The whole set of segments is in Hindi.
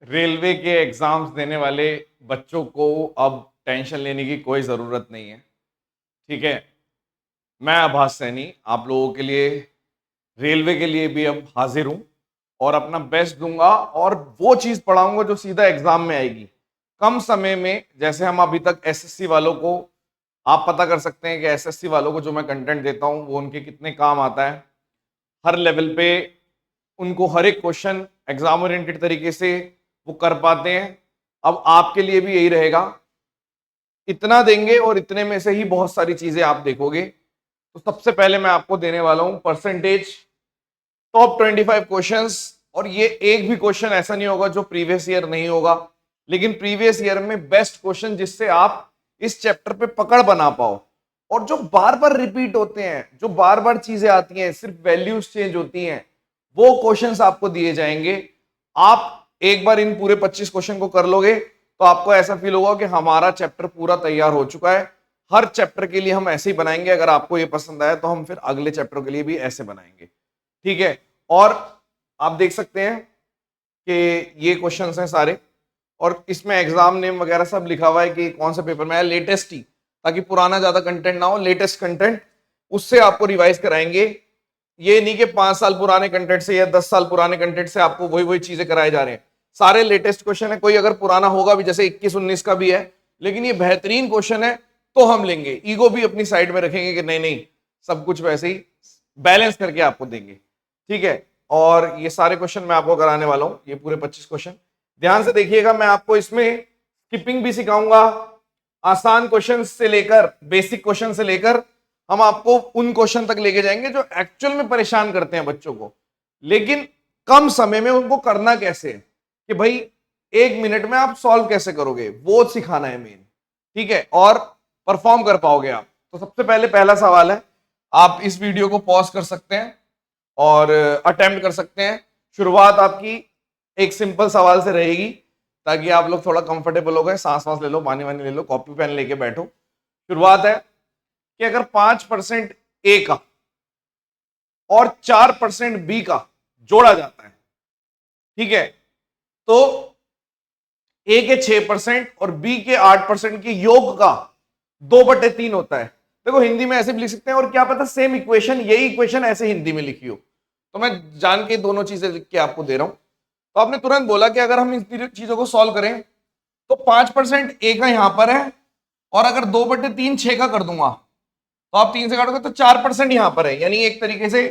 रेलवे के एग्जाम्स देने वाले बच्चों को अब टेंशन लेने की कोई ज़रूरत नहीं है। ठीक है, मैं आभास सैनी आप लोगों के लिए रेलवे के लिए भी अब हाजिर हूं और अपना बेस्ट दूंगा और वो चीज़ पढ़ाऊंगा जो सीधा एग्जाम में आएगी कम समय में। जैसे हम अभी तक एसएससी वालों को आप पता कर सकते हैं कि एसएससी वालों को जो मैं कंटेंट देता हूं वो उनके कितने काम आता है। हर लेवल पे उनको हर एक क्वेश्चन एग्जाम ओरिएंटेड तरीके से वो कर पाते हैं। अब आपके लिए भी यही रहेगा, इतना देंगे और इतने में से ही बहुत सारी चीजें आप देखोगे। तो सबसे पहले मैं आपको देने वाला हूं परसेंटेज टॉप 25 क्वेश्चंस। और ये एक भी क्वेश्चन ऐसा नहीं होगा जो प्रीवियस ईयर नहीं होगा, लेकिन प्रीवियस ईयर में बेस्ट क्वेश्चन जिससे आप इस चैप्टर पे पकड़ बना पाओ। और जो बार बार रिपीट होते हैं, जो बार बार चीजें आती हैं, सिर्फ वैल्यूज चेंज होती हैं, वो क्वेश्चंस आपको दिए जाएंगे। आप एक बार इन पूरे 25 क्वेश्चन को कर लोगे तो आपको ऐसा फील होगा कि हमारा चैप्टर पूरा तैयार हो चुका है। हर चैप्टर के लिए हम ऐसे ही बनाएंगे। अगर आपको ये पसंद आया तो हम फिर अगले चैप्टर के लिए भी ऐसे बनाएंगे। ठीक है, और आप देख सकते हैं कि ये क्वेश्चंस हैं सारे और इसमें एग्जाम नेम वगैरह सब लिखा हुआ है कि कौन से पेपर में है। लेटेस्ट ही, ताकि पुराना ज्यादा कंटेंट ना हो, लेटेस्ट कंटेंट उससे आपको रिवाइज कराएंगे। ये नहीं कि 5 साल पुराने कंटेंट से या 10 साल पुराने कंटेंट से आपको वही वही चीजें कराए जा रहे हैं। सारे लेटेस्ट क्वेश्चन है। कोई अगर पुराना होगा भी, जैसे 21-19 का भी है, लेकिन ये बेहतरीन क्वेश्चन है तो हम लेंगे। ईगो भी अपनी साइड में रखेंगे कि नहीं नहीं, सब कुछ वैसे ही बैलेंस करके आपको देंगे। ठीक है, और ये सारे क्वेश्चन मैं आपको कराने वाला हूं, ये पूरे 25 क्वेश्चन ध्यान से देखिएगा। मैं आपको इसमें स्किपिंग भी सिखाऊंगा, आसान क्वेश्चन से लेकर बेसिक क्वेश्चन से लेकर हम आपको उन क्वेश्चन तक लेके जाएंगे जो एक्चुअल में परेशान करते हैं बच्चों को, लेकिन कम समय में उनको करना कैसे है कि भाई 1 मिनट में आप सॉल्व कैसे करोगे, वो सिखाना है मेन। ठीक है, और परफॉर्म कर पाओगे आप। तो सबसे पहले पहला सवाल है, आप इस वीडियो को पॉज कर सकते हैं और अटेम्प्ट कर सकते हैं। शुरुआत आपकी एक सिंपल सवाल से रहेगी ताकि आप लोग थोड़ा कंफर्टेबल हो गए। सांस वांस ले लो, पानी वानी ले लो, कॉपी पेन लेके बैठो। शुरुआत है कि अगर 5% ए का और 4% बी का जोड़ा जाता है, ठीक है, तो ए के 6% और बी के 8% के योग का 2/3 होता है। देखो हिंदी में ऐसे भी लिख सकते हैं, और क्या पता सेम इक्वेशन, यही इक्वेशन ऐसे हिंदी में लिखी हो। तो मैं जान के दोनों चीजें लिख के आपको दे रहा हूं। तो आपने तुरंत बोला कि अगर हम इन चीजों को सॉल्व करें तो 5% ए का यहां पर है, और अगर 2/3 6 का कर दूंगा तो आप 3 से काटोगे तो 4% यहां पर है। यानी एक तरीके से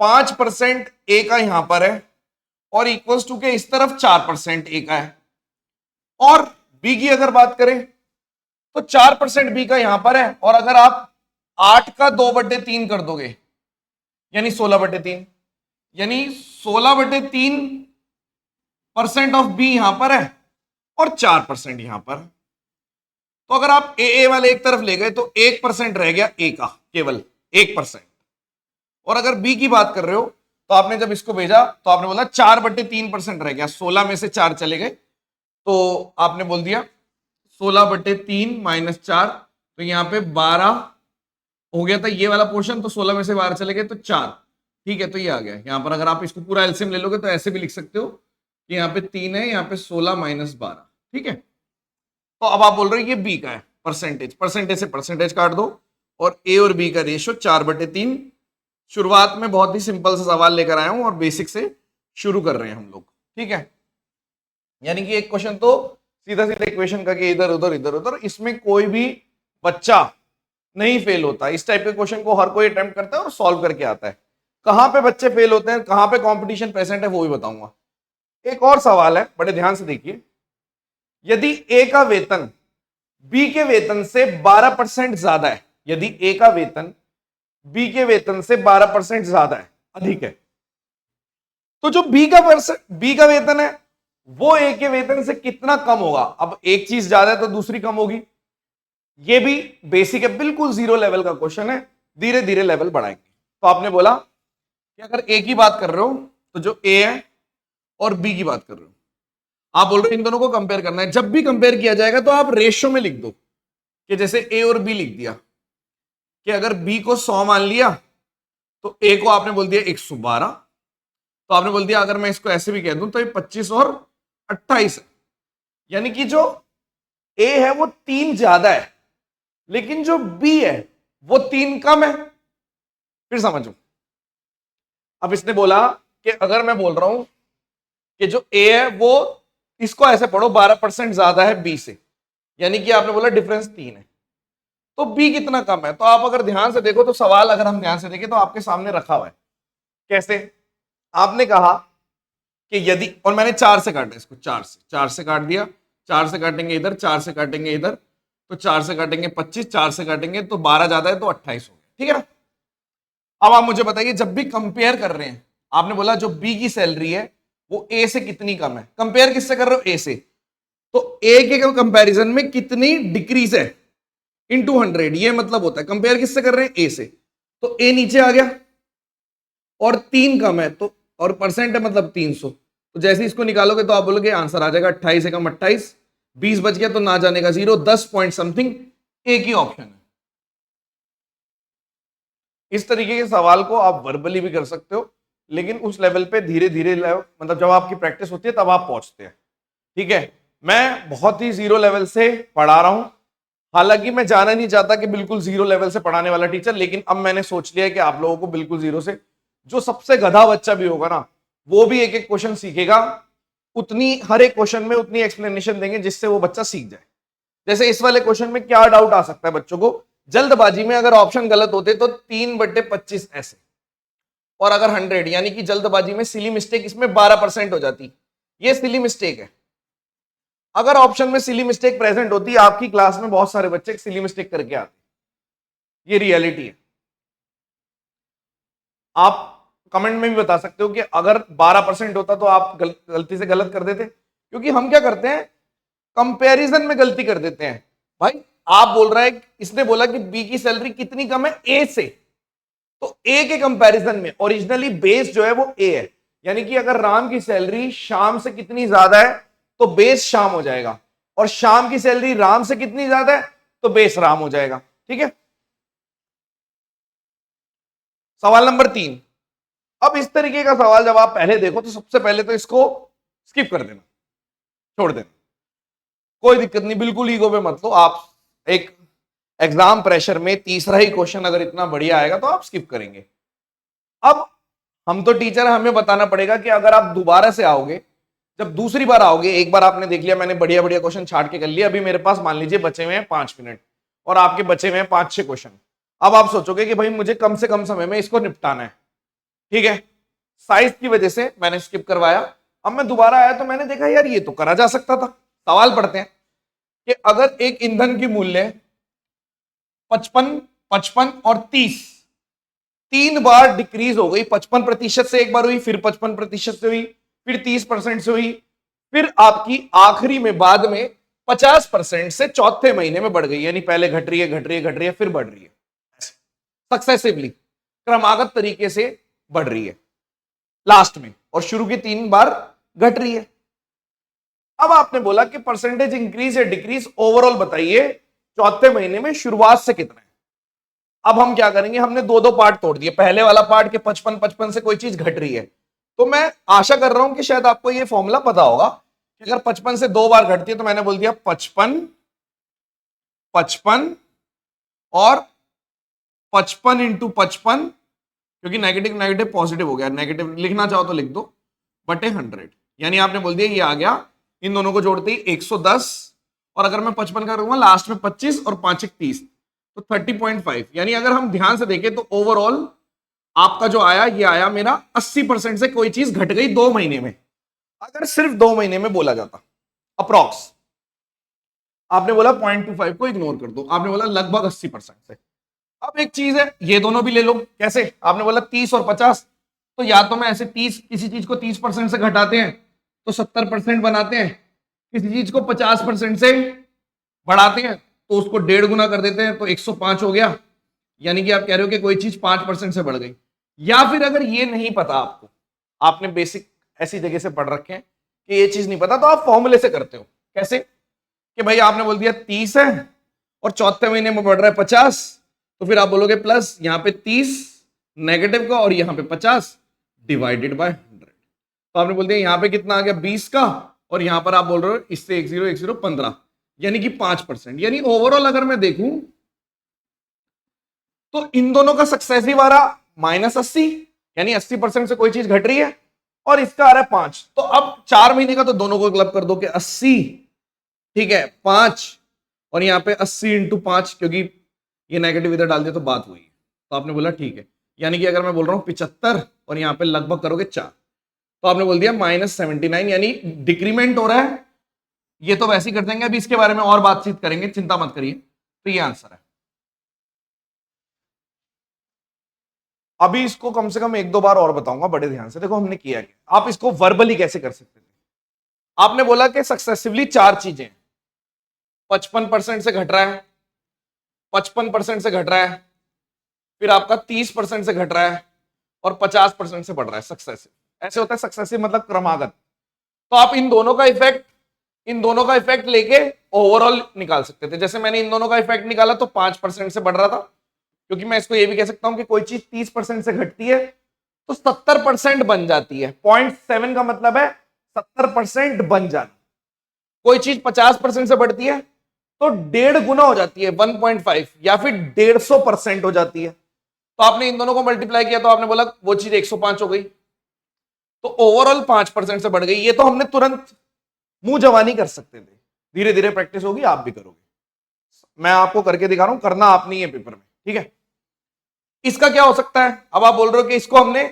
5% ए का यहां पर है और इक्वल्स टू के इस तरफ 4% ए का है। और बी की अगर बात करें तो 4% बी का यहां पर है, और अगर आप 8 का 2/3 कर दोगे यानी 16/3, यानी 16/3% ऑफ बी यहां पर है और 4% यहां पर। तो अगर आप ए वाले एक तरफ ले गए तो 1% रह गया ए का, केवल 1%। और अगर बी की बात कर रहे हो तो आपने जब इसको भेजा तो आपने बोला 4/3% रह गया, 16 में से 4 चले गए तो आपने बोल दिया 16/3 माइनस 4, तो यहां पे 12 हो गया था ये वाला पोर्शन। तो 16 में से 12 चले गए तो 4। ठीक है, तो ये आ गया यहां पर। अगर आप इसको पूरा एलसीएम ले लोगे तो ऐसे भी लिख सकते हो कि यहाँ पे 3 है, यहाँ पे 16 माइनस 12। ठीक है, तो अब आप बोल रहे हो ये बी का है। परसेंटेज, परसेंटेज से परसेंटेज काट दो और ए और बी का रेशियो 4/3। शुरुआत में बहुत ही सिंपल सा सवाल लेकर आया हूं और बेसिक से शुरू कर रहे हैं हम लोग। ठीक है, यानी कि एक क्वेश्चन तो सीधा सीधा इक्वेशन का कि इधर उधर इधर उधर, इसमें कोई भी बच्चा नहीं फेल होता। इस टाइप के क्वेश्चन को हर कोई अटेम्प्ट करता है और सॉल्व करके आता है। कहां पे बच्चे फेल होते हैं, कहां पे कंपटीशन प्रेजेंट है, वो भी बताऊंगा। एक और सवाल है, बड़े ध्यान से देखिए। यदि ए का वेतन बी के वेतन से 12% ज्यादा है, यदि ए का वेतन बी के वेतन से 12% ज्यादा है, अधिक है, तो जो बी का वेतन है वो ए के वेतन से कितना कम होगा। अब एक चीज ज्यादा है तो दूसरी कम होगी। ये भी बेसिक है, बिल्कुल जीरो लेवल का क्वेश्चन है, धीरे धीरे लेवल बढ़ाएंगे। तो आपने बोला कि अगर ए की बात कर रहे हो तो जो ए है और बी की बात कर रहे हो, आप बोल रहे हो इन दोनों को कंपेयर करना है। जब भी कंपेयर किया जाएगा तो आप रेशियो में लिख दो कि जैसे ए और बी लिख दिया कि अगर बी को 100 मान लिया तो ए को आपने बोल दिया 112। तो आपने बोल दिया अगर मैं इसको ऐसे भी कह दूं तो ये 25 और 28 है। यानी कि जो ए है वो 3 ज्यादा है, लेकिन जो बी है वो 3 कम है। फिर समझो, अब इसने बोला कि अगर मैं बोल रहा हूं कि जो ए है वो, इसको ऐसे पढ़ो, 12% ज्यादा है बी से, यानी कि आपने बोला डिफरेंस 3 है, तो बी कितना कम है। तो आप अगर ध्यान से देखो तो सवाल अगर हम ध्यान से देखें तो आपके सामने रखा हुआ है। कैसे? आपने कहा कि यदि, और मैंने 4 से काटा इसको, 4 से काट दिया, 4 से काटेंगे इधर, 4 से काटेंगे इधर, तो 4 से काटेंगे 25, 4 से काटेंगे तो 12 ज्यादा है तो 28 हो गया। ठीक है ना? अब आप मुझे बताइए, जब भी कंपेयर कर रहे हैं, आपने बोला जो बी की सैलरी है वो ए से कितनी कम है, कंपेयर किससे कर रहे हो? ए से। तो ए के कंपैरिजन में कितनी डिक्रीज है इनटू 100, ये मतलब होता है कंपेयर किससे कर रहे हैं? ए से। तो ए नीचे आ गया और 3 कम है, तो और परसेंट है मतलब 300, तो जैसे इसको निकालोगे तो आप बोलोगे आंसर आ जाएगा 28 एकम 28, 20 बच गया तो ना जाने का 0, 10 पॉइंट समथिंग एक ही ऑप्शन है। इस तरीके के सवाल को आप वर्बली भी कर सकते हो, लेकिन उस लेवल पे धीरे धीरे, मतलब जब आपकी प्रैक्टिस होती है तब आप पहुंचते हैं। ठीक है, मैं बहुत ही जीरो लेवल से पढ़ा रहा हूं, हालांकि मैं जाना नहीं चाहता कि बिल्कुल जीरो लेवल से पढ़ाने वाला टीचर, लेकिन अब मैंने सोच लिया है कि आप लोगों को बिल्कुल जीरो से, जो सबसे गधा बच्चा भी होगा ना, वो भी एक एक क्वेश्चन सीखेगा, उतनी हर एक क्वेश्चन में उतनी एक्सप्लेनेशन देंगे जिससे वो बच्चा सीख जाए। जैसे इस वाले क्वेश्चन में क्या डाउट आ सकता है बच्चों को, जल्दबाजी में अगर ऑप्शन गलत होते तो 3/25 ऐसे, और अगर 100, यानी कि जल्दबाजी में सिली मिस्टेक इसमें 12% हो जाती, ये सिली मिस्टेक है। अगर ऑप्शन में सिली मिस्टेक प्रेजेंट होती, आपकी क्लास में बहुत सारे बच्चे सिली मिस्टेक करके आते। ये रियलिटी है। आप कमेंट में भी बता सकते हो कि अगर 12% होता तो आप गलती से गलत कर देते, क्योंकि हम क्या करते हैं, कंपैरिजन में गलती कर देते हैं। भाई आप बोल रहा है, इसने बोला कि बी की सैलरी कितनी कम है ए से, तो ए के कंपैरिजन में ओरिजिनली बेस जो है वो ए है, यानी कि अगर राम की सैलरी शाम से कितनी ज्यादा है तो बेस शाम हो जाएगा, और शाम की सैलरी राम से कितनी ज्यादा है तो बेस राम हो जाएगा। ठीक है, सवाल नंबर 3। अब इस तरीके का सवाल जब आप पहले देखो तो सबसे पहले तो इसको स्किप कर देना, छोड़ देना, कोई दिक्कत नहीं, बिल्कुल ईगो पे मत लो आप। एक एग्जाम प्रेशर में तीसरा ही क्वेश्चन अगर इतना बढ़िया आएगा तो आप स्किप करेंगे। अब हम तो टीचर है, हमें बताना पड़ेगा कि अगर आप दोबारा से आओगे, जब दूसरी बार आओगे, एक बार आपने देख लिया मैंने बढ़िया बढ़िया क्वेश्चन छाट के कर लिया, अभी मेरे पास मान लीजिए बचे हुए हैं 5 मिनट और आपके बचे हुए हैं 5-6 क्वेश्चन। अब आप सोचोगे कि भाई मुझे कम से कम समय में इसको निपटाना है। ठीक है, साइज की वजह से मैंने स्किप करवाया। अब मैं दोबारा आया तो मैंने देखा यार ये तो करा जा सकता था। सवाल पढ़ते हैं कि अगर एक ईंधन की मूल्य 55, 55 और 30 3 बार डिक्रीज हो गई, 55% से एक बार हुई, फिर 55% से हुई, फिर 30% से हुई, फिर आपकी आखिरी में बाद में 50% से चौथे महीने में बढ़ गई, यानी पहले घट रही है घट रही है घट रही है फिर बढ़ रही है, सक्सेसिवली क्रमागत तरीके से बढ़ रही है लास्ट में, और शुरू की 3 बार घट रही है। अब आपने बोला कि परसेंटेज इंक्रीज या डिक्रीज ओवरऑल बताइए चौथे महीने में शुरुआत से कितना है। अब हम क्या करेंगे, हमने दो दो पार्ट तोड़ दिए, पहले वाला पार्ट के 55 से कोई चीज घट रही है, तो मैं आशा कर रहा हूं कि शायद आपको ये फॉर्मूला पता होगा कि अगर 55 से 2 बार घटती है तो मैंने बोल दिया 55, 55 और 55 इंटू 55, क्योंकि नेगेटिव नेगेटिव पॉजिटिव हो गया, नेगेटिव लिखना चाहो तो लिख दो, बटे 100, यानी आपने बोल दिया ये आ गया, इन दोनों को जोड़ते ही 110, और अगर मैं 55 करूंगा लास्ट में 25 और 5 30 तो 30.5, यानी अगर हम ध्यान से देखें तो ओवरऑल आपका जो आया ये आया मेरा 80% से कोई चीज घट गई 2 महीने में। अगर सिर्फ 2 महीने में बोला जाता अप्रॉक्स, आपने बोला 0.25 को इग्नोर कर दो, आपने बोला लगभग 80% से। अब एक चीज है, ये दोनों भी ले लो, कैसे? आपने बोला 30 और 50, तो या तो मैं ऐसे 30, किसी चीज को 30% से घटाते हैं तो 70% बनाते हैं, किसी चीज को 50% से बढ़ाते हैं तो उसको 1.5 गुना कर देते हैं तो 105 हो गया, यानी कि आप कह रहे हो कि कोई चीज 5% से बढ़ गई। या फिर अगर ये नहीं पता आपको, आपने बेसिक ऐसी जगह से पढ़ रखे हैं कि ये चीज नहीं पता, तो आप फॉर्मूले से करते हो। कैसे? कि भाई आपने बोल दिया 30 है और चौथे महीने में बढ़ रहा है 50, तो फिर आप बोलोगे प्लस यहां पे 30 नेगेटिव का और यहां पे 50 डिवाइडेड बाय 100, तो आपने बोल दिया यहां पे कितना आ गया 20 का और यहां पर आप बोल रहे हो इससे 10 15, यानी कि 5%। यानी ओवरऑल अगर मैं देखूं तो इन दोनों का सक्सेसिव आ रहा -80, यानी 80% से कोई चीज घट रही है, और इसका आ रहा है 5। तो अब 4 महीने का तो दोनों को क्लब कर दो कि 80, ठीक है, 5, और यहां पे 80 इंटू 5, क्योंकि ये नेगेटिव इधर डाल दिया तो बात हुई। तो आपने बोला ठीक है, यानी कि अगर मैं बोल रहा हूं 75 और यहां पे लगभग करोगे 4, तो आपने बोल दिया -79, यानी डिक्रीमेंट हो रहा है। ये तो वैसे ही कर देंगे, अभी इसके बारे में और बातचीत करेंगे, चिंता मत करिए। तो ये आंसर है। अभी इसको कम से कम 1-2 बार और बताऊंगा बड़े ध्यान से। देखो हमने किया क्या, आप इसको वर्बली कैसे कर सकते थे। आपने बोला कि सक्सेसिवली 4 चीजें 55% से घट रहा है, 55% से घट रहा है, फिर आपका 30% से घट रहा है, और 50% से बढ़ रहा है सक्सेसिव। ऐसे होता है सक्सेसिव मतलब क्रमागत। तो आप इन दोनों का इफेक्ट लेके ओवरऑल निकाल सकते थे। जैसे मैंने इन दोनों का इफेक्ट निकाला तो 5% से बढ़ रहा था, क्योंकि मैं इसको ये भी कह सकता हूं कि कोई चीज 30% से घटती है तो 70% बन जाती है। 0.7 का मतलब है 70% बन जाना। कोई चीज 50% से बढ़ती है तो 1.5 गुना हो जाती है, 1.5, या फिर 150% हो जाती है। तो आपने इन दोनों को मल्टीप्लाई किया तो आपने बोला वो चीज 105 हो गई, तो ओवरऑल 5% से बढ़ गई। ये तो हमने तुरंत मुंह जवानी कर सकते थे, धीरे धीरे प्रैक्टिस होगी, आप भी करोगे। मैं आपको करके दिखा रहा हूं, करना आप नहीं है पेपर में, ठीक है। इसका क्या हो सकता है, अब आप बोल रहे हो कि इसको हमने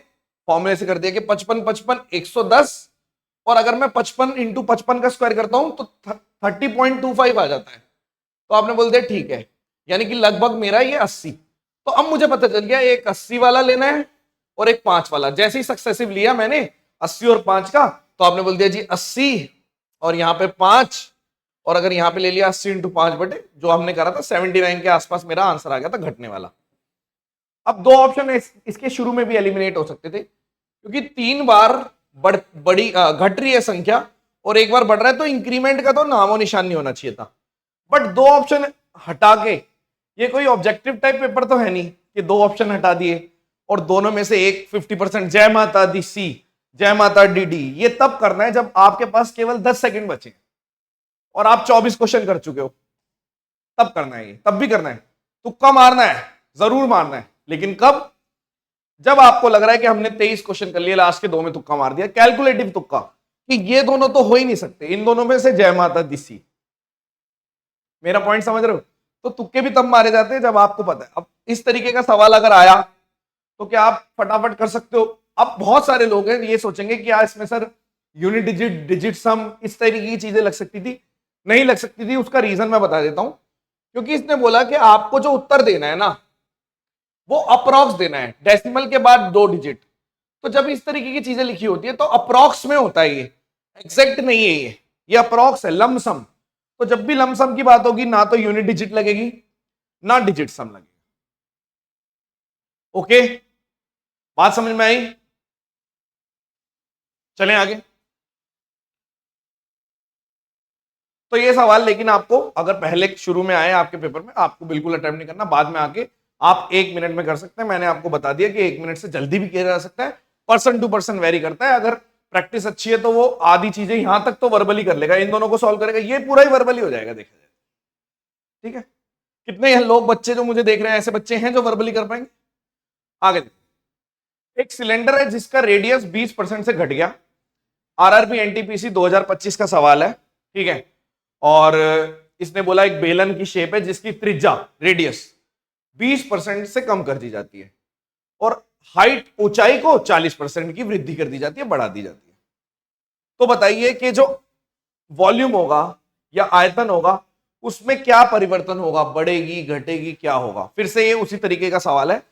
फॉर्मूले से कर दिया कि 55 55 110, और अगर मैं 55 इंटू 55 का स्क्वायर करता हूं तो 30.25 आ जाता है। तो आपने बोल दिया ठीक है, यानी कि लगभग मेरा ये 80। तो अब मुझे पता चल गया एक 80 वाला लेना है और एक 5 वाला। जैसे ही सक्सेसिव लिया मैंने 80 और 5 का, तो आपने बोल दिया जी 80 और यहां पे 5, और अगर यहां पे ले लिया 80 इंटू 5 बटे जो हमने करा था 79 के आसपास, मेरा आंसर आ गया था घटने वाला। अब 2 ऑप्शन इसके शुरू में भी एलिमिनेट हो सकते थे, क्योंकि 3 बार बड़ी घट रही है संख्या और 1 बार बढ़ रहा है, तो इंक्रीमेंट का तो नामो निशान नहीं होना चाहिए था। बट 2 ऑप्शन हटा के, ये कोई ऑब्जेक्टिव टाइप पेपर तो है नहीं कि 2 ऑप्शन हटा दिए और दोनों में से एक 50%, जय माता दी सी, जय माता डी डी। ये तब करना है जब आपके पास केवल 10 सेकंड बचे और आप 24 क्वेश्चन कर चुके हो, तब करना है। ये तब भी करना है, तुक्का मारना है, जरूर मारना है, लेकिन कब, जब आपको लग रहा है कि हमने 23 क्वेश्चन कर लिए, लास्ट के 2 में तुक्का मार दिया, कैलकुलेटिव तुक्का, कि ये दोनों तो हो ही नहीं सकते, इन दोनों में से जय माता दी सी। मेरा पॉइंट समझ रहे हो। तो तुक्के भी तब मारे जाते हैं जब आपको पता है। अब इस तरीके का सवाल अगर आया तो क्या आप फटाफट कर सकते हो। अब बहुत सारे लोग हैं ये सोचेंगे कि यार इसमें सर यूनिट डिजिट, डिजिट सम, इस तरीके की चीजें लग सकती थी। नहीं लग सकती थी, उसका रीजन मैं बता देता हूं। क्योंकि इसने बोला कि आपको जो उत्तर देना है ना, वो अप्रॉक्स देना है, डेसिमल के बाद 2 डिजिट। तो जब इस तरीके की चीजें लिखी होती है तो अप्रॉक्स में होता है, ये एग्जैक्ट नहीं है, ये अप्रॉक्स है, लमसम। तो जब भी लमसम की बात होगी ना तो यूनिट डिजिट लगेगी ना डिजिट सम लगेगी। ओके, बात समझ में आई। चलें आगे। तो ये सवाल लेकिन आपको अगर पहले शुरू में आए आपके पेपर में, आपको बिल्कुल अटेम्प्ट नहीं करना, बाद में आके आप 1 मिनट में कर सकते हैं। मैंने आपको बता दिया कि 1 मिनट से जल्दी भी किया जा सकता है, पर्सन टू पर्सन वेरी करता है। अगर प्रैक्टिस अच्छी है तो वो आधी चीजें यहां तक तो वर्बली कर लेगा, इन दोनों को सॉल्व करेगा, ये पूरा ही वर्बली हो जाएगा, देखा जाए। ठीक है, कितने लोग बच्चे जो मुझे देख रहे हैं ऐसे बच्चे हैं जो वर्बली कर पाएंगे। आगे एक सिलेंडर है जिसका रेडियस 20% से घट गया। आरआरबी एनटीपीसी 2025 का सवाल है, ठीक है। और इसने बोला एक बेलन की शेप है जिसकी त्रिज्या, रेडियस 20% से कम कर दी जाती है और हाइट, ऊंचाई को 40% की वृद्धि कर दी जाती है, बढ़ा दी जाती है। तो बताइए कि जो वॉल्यूम होगा या आयतन होगा उसमें क्या परिवर्तन होगा, बढ़ेगी घटेगी, क्या होगा। फिर से ये उसी तरीके का सवाल है,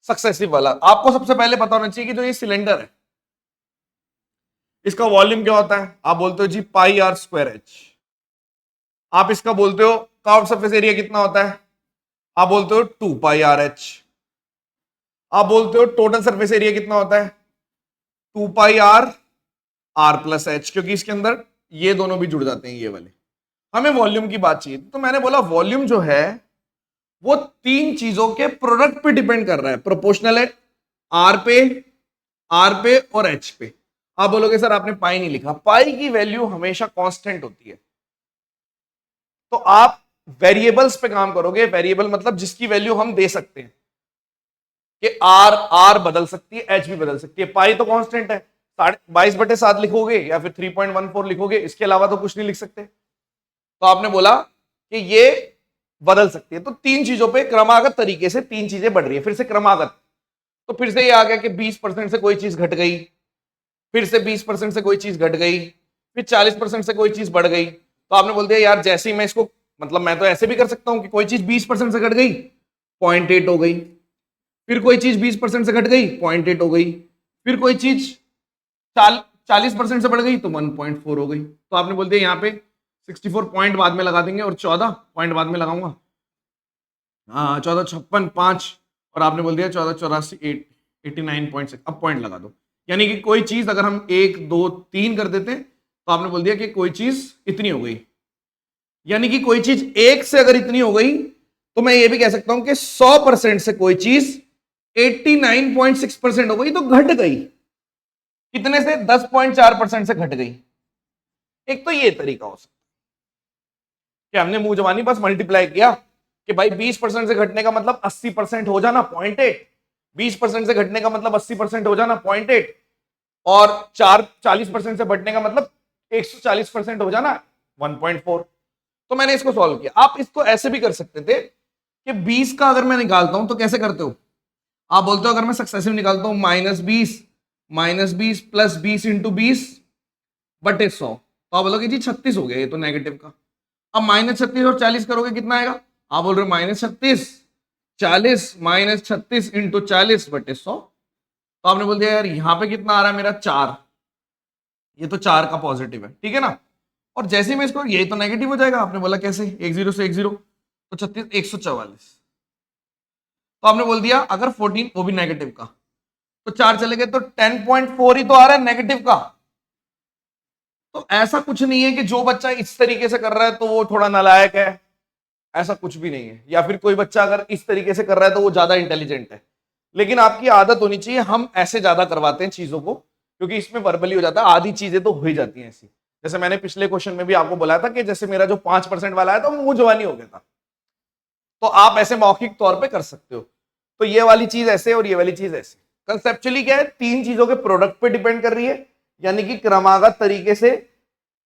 सक्सेसिव वाला। आपको सबसे पहले पता होना चाहिए कि जो ये सिलेंडर है इसका वॉल्यूम क्या होता है। आप बोलते हो जी पाई आर स्क्वायर एच। आप इसका बोलते हो कर्व सरफेस एरिया कितना होता है, आप बोलते हो 2 पाई आर एच। आप बोलते हो टोटल सरफेस एरिया कितना होता है, 2 पाई आर आर प्लस एच, क्योंकि इसके अंदर ये दोनों भी जुड़ जाते हैं, ये वाले। हमें वॉल्यूम की बात चाहिए, तो मैंने बोला वॉल्यूम जो है वो 3 चीजों के प्रोडक्ट पे डिपेंड कर रहा है, प्रोपोर्शनल है आर पे और एच पे। आप बोलोगे सर आपने पाई नहीं लिखा, पाई की वैल्यू हमेशा कांस्टेंट होती है। तो आप वेरिएबल्स पे काम करोगे, वेरिएबल मतलब जिसकी वैल्यू हम दे सकते हैं कि आर बदल सकती है, एच भी बदल सकती है। पाई तो कांस्टेंट है, 22/7 लिखोगे या फिर 3.14 लिखोगे, इसके अलावा तो कुछ नहीं लिख सकते। तो आपने बोला कि ये बदल सकती है। तो तीन चीजों पे क्रमागत तरीके से तीन चीजें बढ़ रही है, फिर से क्रमागत। तो फिर से ये आ गया कि 20% से कोई चीज घट गई, फिर से 20% से कोई चीज घट गई, फिर 40% से कोई चीज बढ़ गई। तो आपने बोल दिया यार जैसे ही मैं इसको, मतलब मैं तो ऐसे भी कर सकता हूं कि कोई चीज 20% से घट गई 0.8 हो गई, फिर कोई चीज 20% से घट गई 0.8 हो गई, फिर कोई चीज 40% से बढ़ गई तो 1.4 हो गई। तो आपने बोल दिया यहाँ पे 64 पॉइंट बाद में लगा देंगे और 14 पॉइंट बाद में लगाऊंगा, हाँ 1456.5, और आपने बोल दिया 1484 89.6। अब पॉइंट लगा दो, यानी कि कोई चीज अगर हम 1 2 3 कर देते तो आपने बोल दिया कि कोई चीज इतनी हो गई, यानी कि कोई चीज एक से अगर इतनी हो गई तो मैं ये भी कह सकता हूं कि 100% से कोई चीज 89.6% हो गई तो घट गई। कितने से? 10.4% से घट गई। एक तो ये तरीका हो सकता है कि हमने मुंह जवानी बस मल्टीप्लाई किया कि भाई 20% से घटने का मतलब 80% हो जाना 0.8, 20% से घटने का मतलब 80% हो जाना 0.8, और 40% से बढ़ने का मतलब 140% हो जाना 1.4। तो मैंने इसको सॉल्व किया। आप इसको ऐसे भी कर सकते थे कि 20 का अगर मैं निकालता हूं तो कैसे करते हो, आप बोलते हो अगर मैं सक्सेसिव निकालता हूं -20 प्लस 20 इंटू 20/100, तो आप बोलोगे जी 36 हो गया, ये तो नेगेटिव का। अब -36 और 40 करोगे कितना आएगा, आप बोल रहे हो -36 40 -36 इंटू 40/100। तो आपने बोल दिया यार यहां पे कितना आ रहा है मेरा 4, ये तो 4 का पॉजिटिव है, ठीक है ना। और जैसे मैं इसको, यही तो नेगेटिव हो जाएगा। आपने बोला कैसे, 10 से 10 तो 36 144। तो आपने बोल दिया अगर 14 वो भी नेगेटिव का, तो 4 चले गए तो 10.4 ही तो आ रहा है नेगेटिव का। तो ऐसा कुछ नहीं है कि जो बच्चा इस तरीके से कर रहा है तो वो थोड़ा नालायक है, ऐसा कुछ भी नहीं है। या फिर कोई बच्चा अगर इस तरीके से कर रहा है तो वो ज्यादा इंटेलिजेंट है। लेकिन आपकी आदत होनी चाहिए, हम ऐसे ज्यादा करवाते हैं चीजों को क्योंकि इसमें वर्बली हो जाता है, आधी चीजें तो हो ही जाती हैं ऐसी। जैसे मैंने पिछले क्वेश्चन में भी आपको बोला था कि जैसे मेरा जो 5% वाला है तो मुंह जवानी हो गया था, तो आप ऐसे मौखिक तौर पे कर सकते हो। तो ये वाली चीज ऐसे और ये वाली चीज ऐसे। कंसेप्चुअली क्या है, तीन चीजों के प्रोडक्ट पे डिपेंड कर रही है, यानी कि क्रमागत तरीके से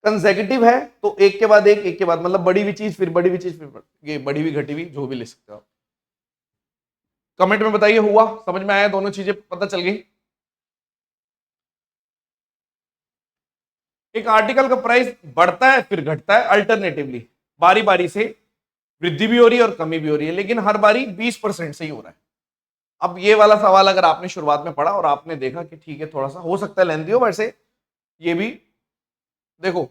कंसेक्यूटिव है तो एक के बाद एक के बाद, मतलब बड़ी हुई चीज फिर बड़ी हुई चीज फिर ये बड़ी हुई घटी हुई जो भी ले सकते हो आप। कमेंट में बताइए हुआ, समझ में आया, दोनों चीजें पता चल गई। एक आर्टिकल का प्राइस बढ़ता है फिर घटता है अल्टरनेटिवली, बारी बारी से वृद्धि भी हो रही है और कमी भी हो रही है, लेकिन हर बारी 20% से ही हो रहा है। अब ये वाला सवाल अगर आपने शुरुआत में पढ़ा और आपने देखा कि ठीक है थोड़ा सा हो सकता है लेंथी हो, वैसे ये भी देखो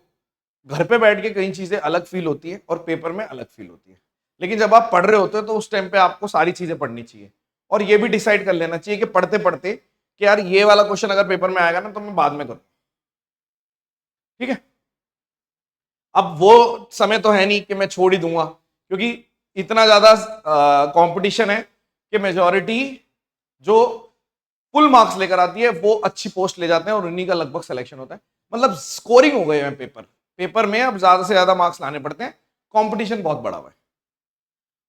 घर पे बैठ के कई चीजें अलग फील होती है और पेपर में अलग फील होती है, लेकिन जब आप पढ़ रहे होते हो तो उस टाइम पे आपको सारी चीजें पढ़नी चाहिए और ये भी डिसाइड कर लेना चाहिए कि पढ़ते पढ़ते कि यार ये वाला क्वेश्चन अगर पेपर में आएगा ना तो मैं बाद में करूँ, ठीक है। अब वो समय तो है नहीं कि मैं छोड़ ही दूंगा, क्योंकि इतना ज्यादा कंपटीशन है कि मेजॉरिटी जो फुल मार्क्स लेकर आती है वो अच्छी पोस्ट ले जाते हैं और उन्हीं का लगभग सिलेक्शन होता है। मतलब स्कोरिंग हो गए हैं पेपर में, अब ज्यादा से ज्यादा मार्क्स लाने पड़ते हैं, कंपटीशन बहुत बड़ा हुआ है।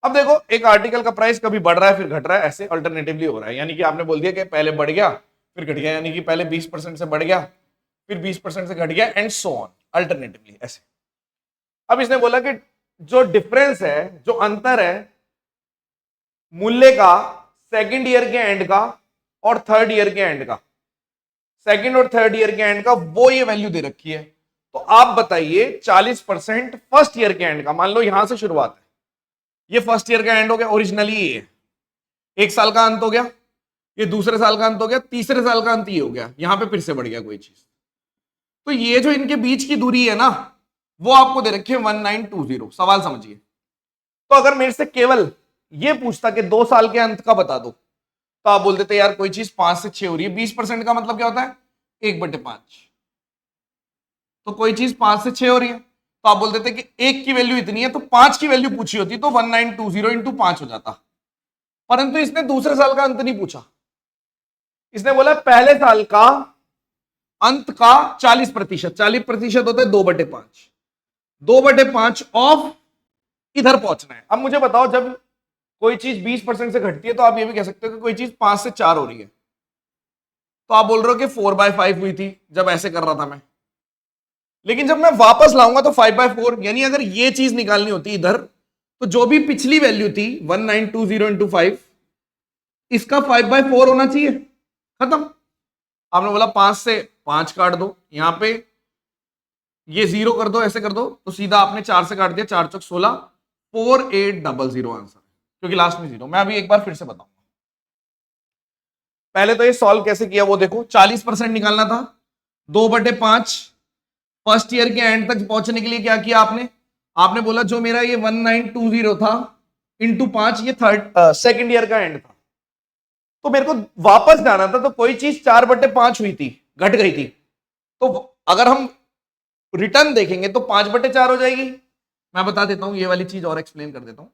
अब देखो एक आर्टिकल का प्राइस कभी बढ़ रहा है फिर घट रहा है, ऐसे अल्टरनेटिवली हो रहा है, यानी कि आपने बोल दिया कि पहले बढ़ गया फिर घट गया, यानी कि पहले 20% से बढ़ गया फिर 20% से घट गया एंड सो ऑन, अल्टरनेटिवली ऐसे। अब इसने बोला कि जो डिफरेंस है, जो अंतर है मूल्य का सेकंड ईयर के एंड का और थर्ड ईयर के एंड का, सेकंड और थर्ड ईयर के एंड का, वो ये वैल्यू दे रखी है। तो आप बताइए 40% फर्स्ट ईयर के एंड का, मान लो यहां से शुरुआत है, ये फर्स्ट ईयर का एंड हो गया, ओरिजिनली ये एक साल का अंत हो गया, ये दूसरे साल का अंत हो गया, तीसरे साल का अंत ये हो गया, यहां पे फिर से बढ़ गया कोई चीज। तो ये जो इनके बीच की दूरी है ना वो आपको दे रखी है 1920। सवाल समझिए, तो अगर मेरे से केवल ये पूछता कि 2 साल के अंत का बता दो तो आप बोल देते यार कोई चीज 5 से 6 हो रही है, 20% का मतलब क्या होता है 1/5, तो कोई चीज 5 से 6 हो रही है तो आप बोल देते कि 1 की वैल्यू इतनी है, तो 5 की वैल्यू पूछी होती तो 1920 इंटू 5 हो जाता, परंतु इसने दूसरे साल का अंत नहीं पूछा, इसने बोला पहले साल का अंत का 40%, 40% होता है 2/5, 2/5 ऑफ इधर पहुंचना है। अब मुझे बताओ, जब कोई चीज 20% से घटती है तो आप ये भी कह सकते हो कि कोई चीज 5 से 4 हो रही है, तो आप बोल रहे हो कि 4/5 हुई थी जब ऐसे कर रहा था मैं, लेकिन जब मैं वापस लाऊंगा तो 5/4, यानी अगर ये चीज निकालनी होती इधर, तो जो भी पिछली वैल्यू थी 1920 इंटू 5, इसका 5/4 होना चाहिए। खत्म। आपने बोला 5 से 5 काट दो, यहां पे ये 0 कर दो, ऐसे कर दो, तो सीधा आपने 4 से काट दिया, 4 चौक 16, 4800 आंसर, क्योंकि लास्ट में 0। मैं अभी एक बार फिर से बताऊंगा। पहले तो ये सॉल्व कैसे किया वो देखो। 40% निकालना था, 2/5। फर्स्ट ईयर के एंड तक पहुंचने के लिए क्या किया आपने? आपने बोला जो मेरा ये 1920 था इंटू 5, ये सेकंड ईयर का एंड था, तो मेरे को वापस जाना था, तो कोई चीज 4/5 हुई थी, घट गई थी, तो अगर हम रिटर्न देखेंगे तो 5/4 हो जाएगी। मैं बता देता हूं, ये वाली चीज और एक्सप्लेन कर देता हूं।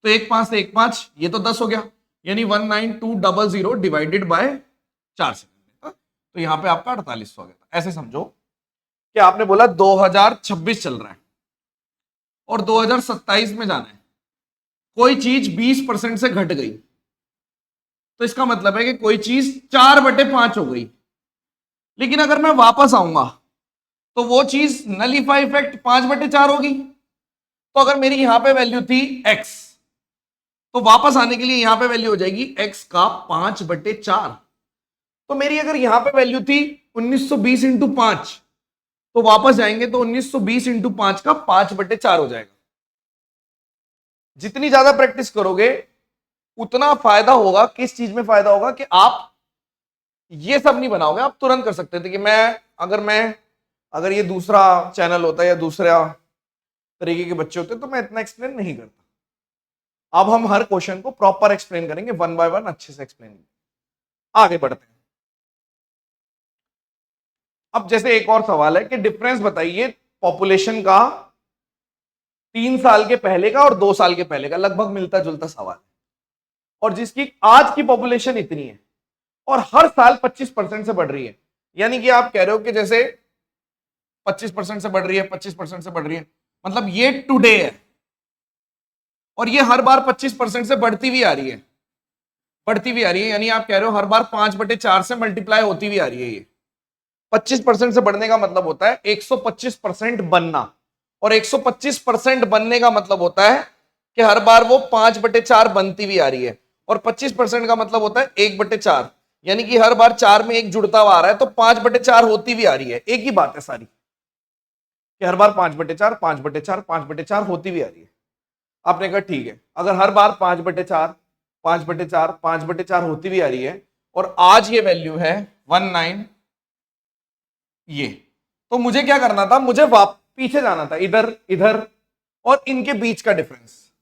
तो 1 5 से 1 5, ये तो 10 हो गया, यानी 19200 डिवाइडेड बाय 4 सेकंड, तो यहां पे आपका 4800 आ गया। ऐसे समझो कि आपने बोला 2026 चल रहा है और 2027 में जाना है, कोई चीज 20% से घट गई, तो इसका मतलब है कि कोई चीज 4/5 हो गई। लेकिन अगर मैं वापस आऊंगा तो वो चीज नलीफाई इफेक्ट 5/4 होगी। तो अगर मेरी यहां पे वैल्यू थी x, तो वापस आने के लिए यहां पे वैल्यू हो जाएगी x का 5/4। तो मेरी अगर यहां पे वैल्यू थी 1920 इंटू 5, तो वापस जाएंगे तो 1920 इंटू 5 का 5/4 हो जाएगा। जितनी ज्यादा प्रैक्टिस करोगे उतना फायदा होगा। किस चीज में फायदा होगा? कि आप ये सब नहीं बनाओगे, आप तुरंत कर सकते थे कि अगर ये दूसरा चैनल होता या दूसरा तरीके के बच्चे होते तो मैं इतना एक्सप्लेन नहीं करता। अब हम हर क्वेश्चन को प्रॉपर एक्सप्लेन करेंगे, 1 बाय 1 अच्छे से एक्सप्लेन। आगे बढ़ते हैं। अब जैसे एक और सवाल है कि डिफरेंस बताइए पॉपुलेशन का 3 साल के पहले का और 2 साल के पहले का। लगभग मिलता जुलता सवाल, और जिसकी आज की पॉपुलेशन इतनी है और हर साल 25% से बढ़ रही है। यानी कि आप कह रहे हो कि जैसे 25% से बढ़ रही है, 25% से बढ़ रही है, मतलब ये टुडे है और ये हर बार 25% से बढ़ती हुई आ रही है, बढ़ती हुई आ रही है। यानी आप कह रहे हो हर बार 5/4 से मल्टीप्लाई होती हुई आ रही है। ये 25% से बढ़ने का मतलब होता है 125% बनना, और 125% बनने का मतलब होता है कि हर बार वो 5/4 बनती हुई आ रही है, और 25% का मतलब होता है 1/4, यानी कि हर बार 4 में 1 जुड़ता हुआ आ रहा है, तो 5/4 होती हुई आ रही है। एक ही बात है सारी, कि हर बार 5/4 5/4 5/4 होती हुई आ रही है। आपने कहा ठीक है, अगर हर बार 5/4 5/4 5/4 होती हुई आ रही है और आज ये वैल्यू है 19, ये, तो मुझे क्या करना था? मुझे पीछे जाना था, इधर इधर और इनके बीच का डिफरेंस।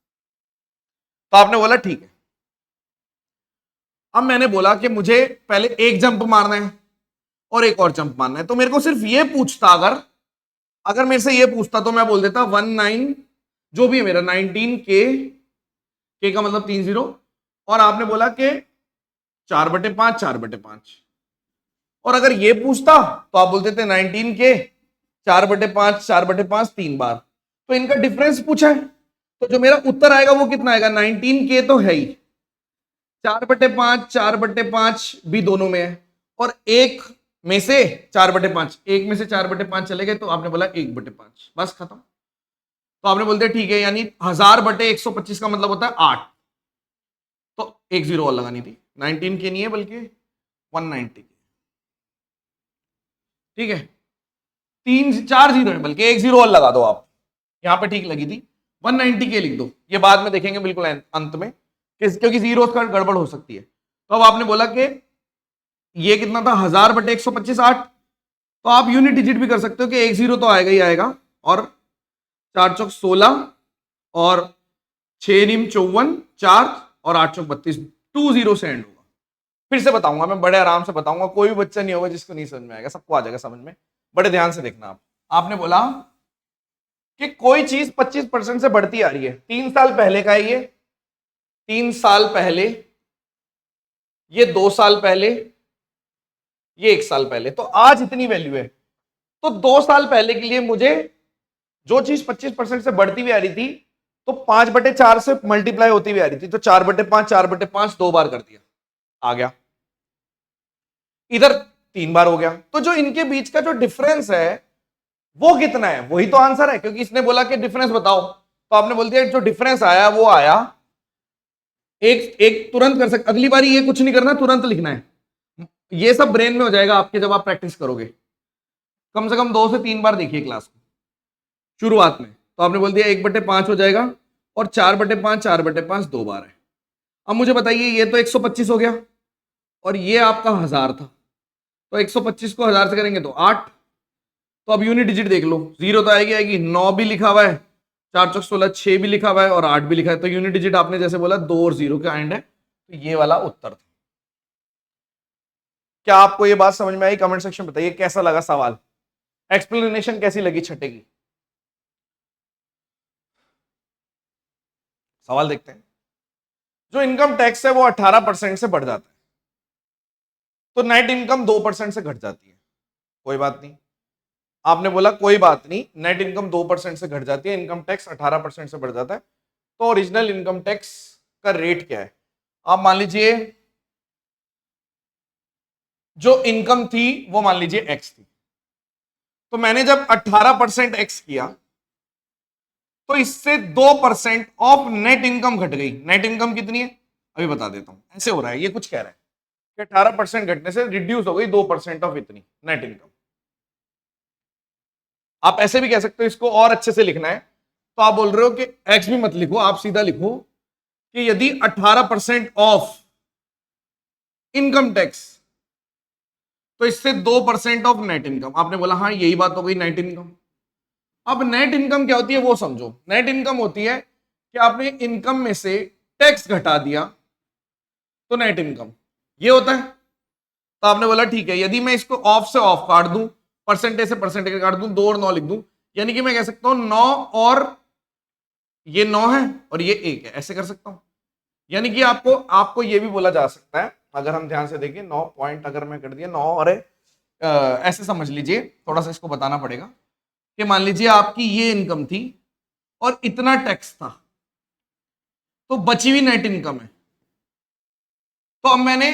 तो आपने बोला ठीक है। अब मैंने बोला कि मुझे पहले एक जंप मारना है और एक और जंप मारना है, तो मेरे को सिर्फ ये पूछता, अगर मेरे से ये पूछता तो मैं बोल देता 19, जो भी है मेरा 19K का मतलब 30, और आपने बोला कि 4/5 4/5, और अगर ये पूछता तो आप बोलते थे 19K 4/5 4/5 3 बार। तो इनका डिफरेंस पूछा है, तो जो मेरा उत्तर आएगा वो कितना आएगा? 19K तो है ही, 4/5 4/5 भी दोनों में है, और एक में से 4/5, एक में से 4/5 चले गए, तो आपने बोला 1/5, बस खत्म। तो आपने बोलते ठीक है, यानी 1000/125 का मतलब होता है 8, तो एक 0 और लगानी थी। 19K नहीं है बल्कि 190K, ठीक है। 4 0 है, बल्कि एक 0 और लगा दो आप, यहां पे ठीक लगी थी। 190K लिख दो, ये बाद में देखेंगे बिल्कुल अंत में, क्योंकि जीरो का गड़बड़ हो सकती है। तो अब आपने बोला कि ये कितना था? 1000/125 8, तो आप यूनिट डिजिट भी कर सकते हो कि एक 0 तो आएगा ही आएगा, और 4 चौक 16 और 6 निम 54 4 और 8 चौक 32, 2 0 से एंड होगा। फिर से बताऊंगा मैं, बड़े आराम से बताऊंगा, कोई भी बच्चा नहीं होगा जिसको नहीं समझ में आएगा, सबको आ जाएगा समझ में। बड़े ध्यान से देखना आप। आपने बोला कि कोई चीज 25% से बढ़ती आ रही है, 3 साल पहले का है ये, 3 साल पहले, ये 2 साल पहले, ये 1 साल पहले, तो आज इतनी वैल्यू है। तो 2 साल पहले के लिए मुझे जो चीज 25% से बढ़ती हुई आ रही थी, तो 5/4 से मल्टीप्लाई होती हुई आ रही थी, तो 4/5 4/5 2 बार कर दिया, आ गया। इधर 3 बार हो गया। तो जो इनके बीच का जो डिफरेंस है वो कितना है, वही तो आंसर है, क्योंकि इसने बोला कि डिफरेंस बताओ, तो आपने बोल दिया जो डिफरेंस आया वो आया। एक एक तुरंत कर सकते, अगली बार ये कुछ नहीं करना, तुरंत लिखना है। ये सब ब्रेन में हो जाएगा आपके जब आप प्रैक्टिस करोगे। कम से कम 2 से 3 बार देखिए क्लास को शुरुआत में। तो आपने बोल दिया 1/5 हो जाएगा, और 4/5 4/5 2 बार है। अब मुझे बताइए, ये तो 125 हो गया और ये आपका 1000 था, तो 125 को 1000 से करेंगे तो 8। तो अब यूनिट डिजिट देख लो, 0 तो आएगी आएगी, 9 भी लिखा हुआ है, 4 चौक 16, 6 भी लिखा हुआ है और 8 भी लिखा है। तो यूनिट डिजिट आपने जैसे बोला 2 और 0 का एंड है, तो ये वाला उत्तर था। क्या आपको ये बात समझ में आई? कमेंट सेक्शन बताइए कैसा लगा सवाल, एक्सप्लेनेशन कैसी लगी छठे की। सवाल देखते हैं। जो इनकम टैक्स है वो 18% से बढ़ जाता है, तो नेट इनकम 2% से घट जाती है। कोई बात नहीं, आपने बोला कोई बात नहीं, नेट इनकम 2% से घट जाती है, इनकम टैक्स 18% से बढ़ जाता है। तो ओरिजिनल इनकम टैक्स का रेट क्या है? आप मान लीजिए जो इनकम थी वो मान लीजिए एक्स थी, तो मैंने जब 18% एक्स किया तो इससे 2% ऑफ नेट इनकम घट गई। नेट इनकम कितनी है अभी बता देता हूं। ऐसे हो रहा है, ये कुछ कह रहा है कि 18% घटने से रिड्यूस हो गई 2% ऑफ इतनी नेट इनकम। आप ऐसे भी कह सकते हो, इसको और अच्छे से लिखना है तो आप बोल रहे हो कि एक्स भी मत लिखो, आप सीधा लिखो कि यदि 18% ऑफ इनकम टैक्स तो इससे 2% ऑफ नेट इनकम। आपने बोला हाँ यही बात हो गई नेट इनकम। अब नेट इनकम क्या होती है वो समझो। नेट इनकम होती है कि आपने इनकम में से टैक्स घटा दिया तो नेट इनकम ये होता है। तो आपने बोला ठीक है, यदि मैं इसको ऑफ से ऑफ काट दूं, परसेंटेज से परसेंटेज काट दूं, 2 और 9 लिख दूं, यानी कि मैं कह सकता हूं 9 और ये 9 है और ये 1 है, ऐसे कर सकता हूं। यानी कि आपको आपको ये भी बोला जा सकता है, अगर हम ध्यान से देखें 9 पॉइंट अगर मैं कर दिया 9 और ऐसे समझ लीजिए, थोड़ा सा इसको बताना पड़ेगा कि मान लीजिए आपकी ये इनकम थी और इतना टैक्स था, तो बची हुई नेट इनकम है। तो अब मैंने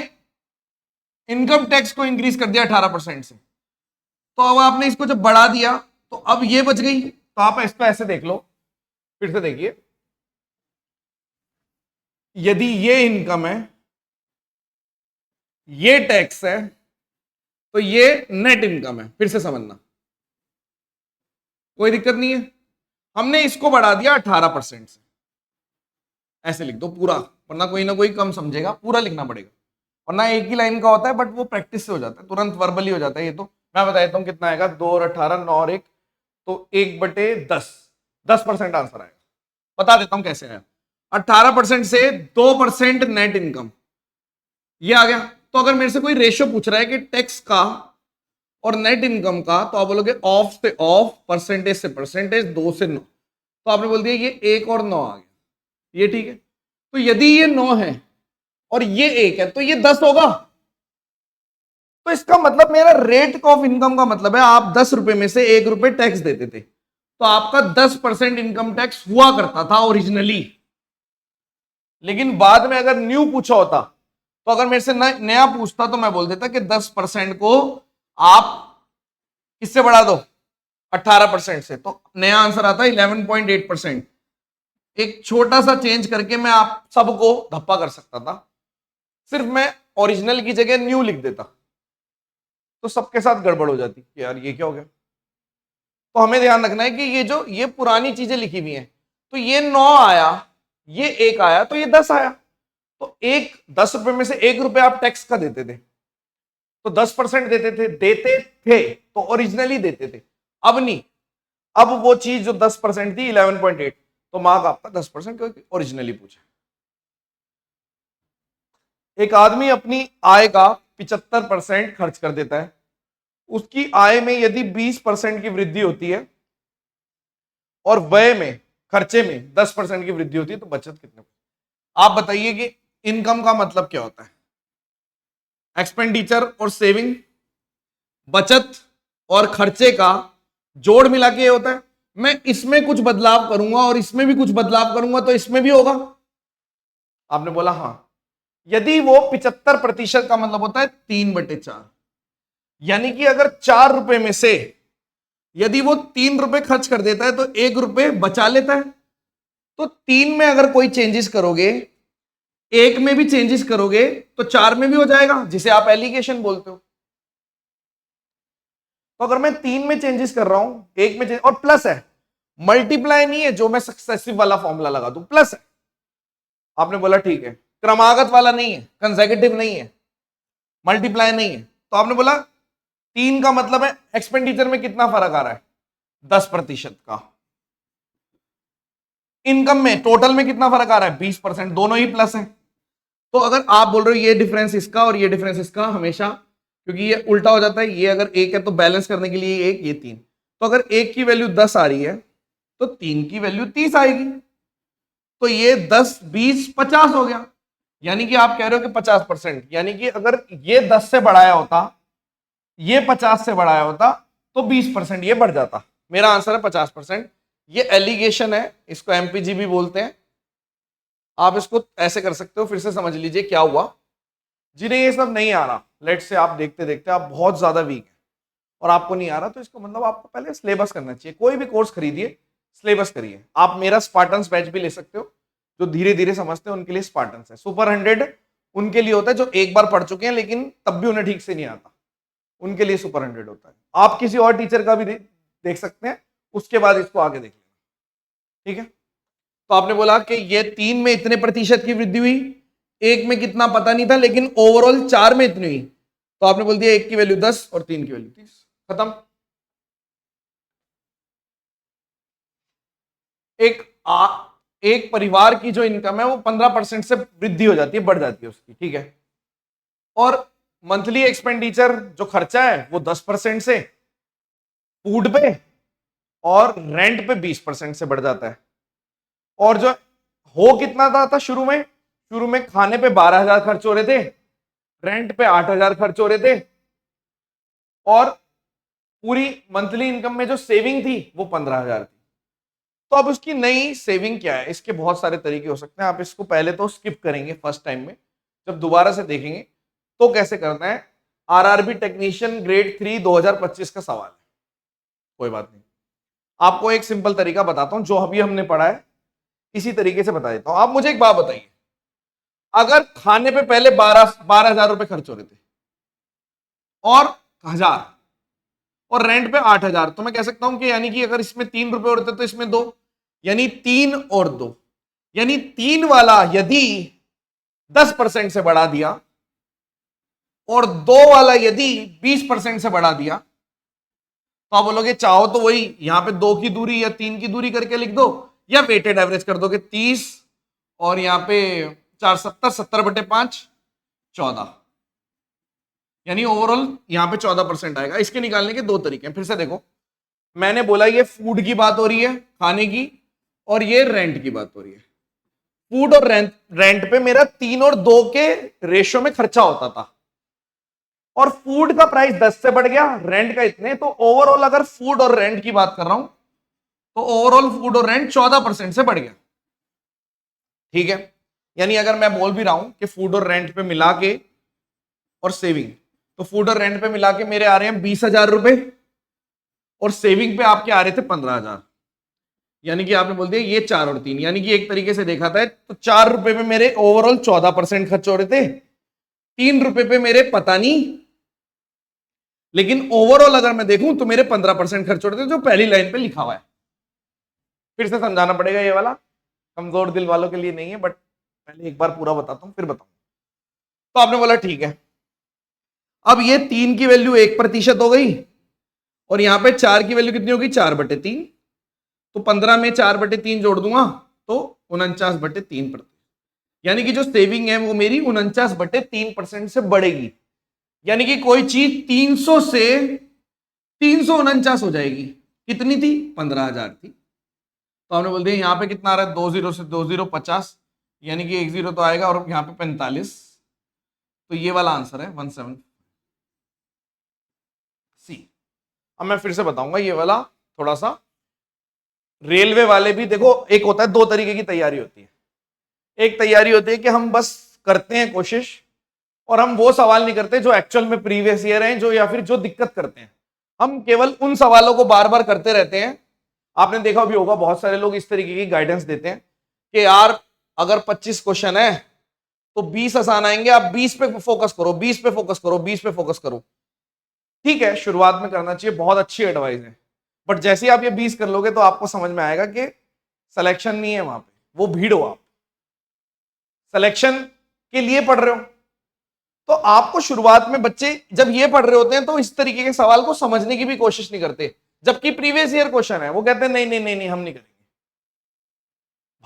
इनकम टैक्स को इंक्रीज कर दिया 18% से, तो अब आपने इसको जब बढ़ा दिया तो अब ये बच गई। तो आप इसको ऐसे देख लो, फिर से देखिए, यदि ये इनकम है, ये टैक्स है, तो ये नेट इनकम है। फिर से समझना, कोई दिक्कत नहीं है। हमने इसको बढ़ा दिया 18% से, ऐसे लिख दो पूरा, वरना कोई ना कोई कम समझेगा, पूरा लिखना पड़ेगा। वरना एक ही लाइन का होता है, बट वो प्रैक्टिस से हो जाता है, तुरंत वर्बली हो जाता है। ये तो मैं बता देता हूं कितना आएगा, 2 और 18 9 और 1, तो 1/10, 10% आंसर आएगा। बता देता हूं कैसे आया। 18% से 2% नेट इनकम, ये आ गया। तो अगर मेरे से कोई रेशियो पूछ रहा है कि टैक्स का और नेट इनकम का, तो आप बोलोगे ऑफ से ऑफ, परसेंटेज से परसेंटेज, 2 से 9। तो आपने बोल दिया ये 1 और 9 आ गया, ये ठीक है। तो यदि ये 9 है और ये 1 है तो ये 10 होगा। तो इसका मतलब मेरा रेट ऑफ इनकम का मतलब है आप 10 रुपए में से 1 रुपए टैक्स देते थे, तो आपका 10% इनकम टैक्स हुआ करता था ओरिजिनली। लेकिन बाद में अगर न्यू पूछा होता, तो अगर मेरे से नया पूछता तो मैं बोल देता कि 10% को आप किससे बढ़ा दो, 18% से, तो नया आंसर आता है 11.8%। एक छोटा सा चेंज करके मैं आप सबको धप्पा कर सकता था, सिर्फ मैं ओरिजिनल की जगह न्यू लिख देता, तो सबके साथ गड़बड़ हो जाती कि यार ये क्या हो गया। तो हमें ध्यान रखना है कि ये पुरानी चीजें लिखी हुई हैं, तो ये 9 आया, ये 1 आया, तो ये 10 आया। तो 10 रुपए में से 1 रुपए आप टैक्स का देते थे, तो 10% देते थे तो ओरिजिनली देते थे। अब नहीं, अब वो चीज जो 10% थी 11.8, तो मार्क आपका 10% क्योंकि ओरिजिनली पूछा। एक आदमी अपनी आय का 75% खर्च कर देता है, उसकी आय में यदि 20% की वृद्धि होती है और व्यय में, खर्चे में 10% की वृद्धि होती है, तो बचत कितने? आप बताइए कि इनकम का मतलब क्या होता है, एक्सपेंडिचर और सेविंग, बचत और खर्चे का जोड़ मिला के ये होता है। मैं इसमें कुछ बदलाव करूंगा और इसमें भी कुछ बदलाव करूंगा तो इसमें भी होगा। आपने बोला हाँ। यदि वो 75% का मतलब होता है 3/4, यानी कि अगर 4 रुपए में से यदि वो 3 रुपए खर्च कर देता है तो 1 रुपए बचा लेता है। तो 3 में अगर कोई चेंजेस करोगे, 1 में भी चेंजेस करोगे तो 4 में भी हो जाएगा, जिसे आप एलिगेशन बोलते हो। तो अगर मैं 3 में चेंजेस कर रहा हूं, 1 में और प्लस है, मल्टीप्लाई नहीं है जो मैं सक्सेसिव वाला फॉर्मूला लगा दूं, प्लस है। आपने बोला ठीक है, क्रमागत वाला नहीं है, कंसेक्यूटिव नहीं है, मल्टीप्लाई नहीं है। तो आपने बोला 3 का मतलब है एक्सपेंडिचर में कितना फर्क आ रहा है, 10% का। इनकम में टोटल में कितना फर्क आ रहा है, 20%, दोनों ही प्लस है। तो अगर आप बोल रहे हो ये डिफरेंस इसका और ये डिफरेंस इसका, हमेशा क्योंकि ये उल्टा हो जाता है, ये अगर 1 है तो बैलेंस करने के लिए 1, ये 3। तो अगर 1 की वैल्यू 10 आ रही है तो 3 की वैल्यू 30 आएगी। तो ये 10, 20, 50 हो गया। यानी कि आप कह रहे हो कि 50%, यानी कि अगर ये 10 से बढ़ाया होता, ये 50 से बढ़ाया होता तो 20% ये बढ़ जाता। मेरा आंसर है 50%। ये एलिगेशन है, इसको एमपीजी भी बोलते हैं। आप इसको ऐसे कर सकते हो, फिर से समझ लीजिए क्या हुआ। जिन्हें ये सब नहीं आ रहा, लेट से आप देखते देखते आप बहुत ज्यादा वीक है और आपको नहीं आ रहा, तो इसका मतलब आपको पहले सिलेबस करना चाहिए। कोई भी कोर्स खरीदिए, सिलेबस करिए। आप मेरा स्पार्टन्स बैच भी ले सकते हो, जो धीरे धीरे समझते हैं उनके लिए स्पार्टन्स है। सुपर 100 उनके लिए होता है जो एक बार पढ़ चुके हैं लेकिन तब भी उन्हें ठीक से नहीं आता, उनके लिए सुपर 100 होता है। आप किसी और टीचर का भी देख सकते हैं, उसके बाद इसको आगे देख लेना, ठीक है। तो आपने बोला कि ये 3 में इतने प्रतिशत की वृद्धि हुई, 1 में कितना पता नहीं था, लेकिन ओवरऑल 4 में इतनी हुई। तो आपने बोल दिया 1 की वैल्यू 10 और 3 की वैल्यू 30, खत्म। एक परिवार की जो इनकम है वो 15% से वृद्धि हो जाती है, बढ़ जाती है उसकी, ठीक है। और मंथली एक्सपेंडिचर जो खर्चा है वो 10% से फूड पे और रेंट पे 20% से बढ़ जाता है। और जो हो कितना था शुरू में खाने पे 12,000 खर्च हो रहे थे, रेंट पे 8,000 खर्च हो रहे थे, और पूरी मंथली इनकम में जो सेविंग थी वो 15,000 थी। तो अब उसकी नई सेविंग क्या है, इसके बहुत सारे तरीके हो सकते हैं। आप इसको पहले तो स्किप करेंगे फर्स्ट टाइम में, जब दोबारा से देखेंगे तो कैसे करना है। आरआरबी टेक्नीशियन ग्रेड 3 2025 का सवाल है, कोई बात नहीं। आपको एक सिंपल तरीका बताता हूं, जो अभी हमने पढ़ा है इसी तरीके से बता देता हूं। आप मुझे एक बात बताइए, अगर खाने पे पहले 12,000 रुपए खर्च हो रहे थे और 1,000 और रेंट पे 8,000, तो मैं कह सकता हूं कि यानी कि अगर इसमें 3 रुपए होते तो इसमें 2, यानी 3 और 2, यानी 3 वाला यदि 10% से बढ़ा दिया और 2 वाला यदि 20% से बढ़ा दिया, तो आप बोलोगे चाहो तो वही यहां पे 2 की दूरी या 3 की दूरी करके लिख दो, या वेटेड एवरेज कर दोगे 30 और यहां पे 4 70, 70/5 14, यानी ओवरऑल यहां पे 14% आएगा। इसके निकालने के 2 तरीके हैं। फिर से देखो, मैंने बोला ये फूड की बात हो रही है, खाने की, और ये रेंट की बात हो रही है। फूड और रेंट पे मेरा 3 और 2 के रेशियो में खर्चा होता था, और फूड का प्राइस 10 से बढ़ गया, रेंट का इतने। तो ओवरऑल अगर फूड और रेंट की बात कर रहा हूं तो ओवरऑल फूड और रेंट 14% से बढ़ गया, ठीक है। यानी अगर मैं बोल भी रहा हूं कि फूड और रेंट पे मिला के और सेविंग, तो फूड और रेंट पे मिला के मेरे आ रहे हैं 20,000 रुपए और सेविंग पे आपके आ रहे थे 15,000। यानी कि आपने बोल दिया ये 4 और 3, यानी कि एक तरीके से देखा था तो 4 रुपए पे मेरे ओवरऑल 14% खर्च हो रहे थे, 3 रुपए पे मेरे पता नहीं, लेकिन ओवरऑल अगर मैं देखूं तो मेरे 15% खर्च हो रहे थे, जो पहली लाइन पे लिखा हुआ है। फिर से समझाना पड़ेगा, ये वाला कमजोर दिल वालों के लिए नहीं है, बट पहले एक बार पूरा बताता हूं फिर बताऊंगा। तो आपने बोला ठीक है, अब ये 3 की वैल्यू 1% हो गई और यहां पे 4 की वैल्यू कितनी होगी, 4/3। तो 15 में 4/3 जोड़ दूंगा तो 49/3%, यानी कि जो सेविंग है वो मेरी 49/3% से बढ़ेगी। यानी कि कोई चीज 300 से 349 हो जाएगी। कितनी थी, 15,000 थी। तो हमने बोल दिया यहां पे कितना आ रहा है, 20 से 20 50, यानी कि 1 0 तो आएगा, और यहां पे 45। तो ये वाला आंसर है 17। अब मैं फिर से बताऊंगा ये वाला थोड़ा सा। रेलवे वाले भी देखो, एक होता है, दो तरीके की तैयारी होती है। एक तैयारी होती है कि हम बस करते हैं कोशिश और हम वो सवाल नहीं करते जो एक्चुअल में प्रीवियस ईयर हैं, जो या फिर जो दिक्कत करते हैं, हम केवल उन सवालों को बार बार करते रहते हैं। आपने देखा भी होगा बहुत सारे लोग इस तरीके की गाइडेंस देते हैं कि यार अगर 25 क्वेश्चन है तो 20 आसान आएंगे, आप 20 पे फोकस करो, 20 पे फोकस करो, 20 पे फोकस करो। ठीक है, शुरुआत में करना चाहिए, बहुत अच्छी एडवाइस है। बट जैसे ही आप ये 20 कर लोगे तो आपको समझ में आएगा कि सिलेक्शन नहीं है वहां पे, वो भीड़ हो। आप सिलेक्शन के लिए पढ़ रहे हो तो आपको शुरुआत में बच्चे जब ये पढ़ रहे होते हैं तो इस तरीके के सवाल को समझने की भी कोशिश नहीं करते, जबकि प्रीवियस ईयर क्वेश्चन है वो कहते हैं नहीं नहीं नहीं नहीं हम नहीं करेंगे।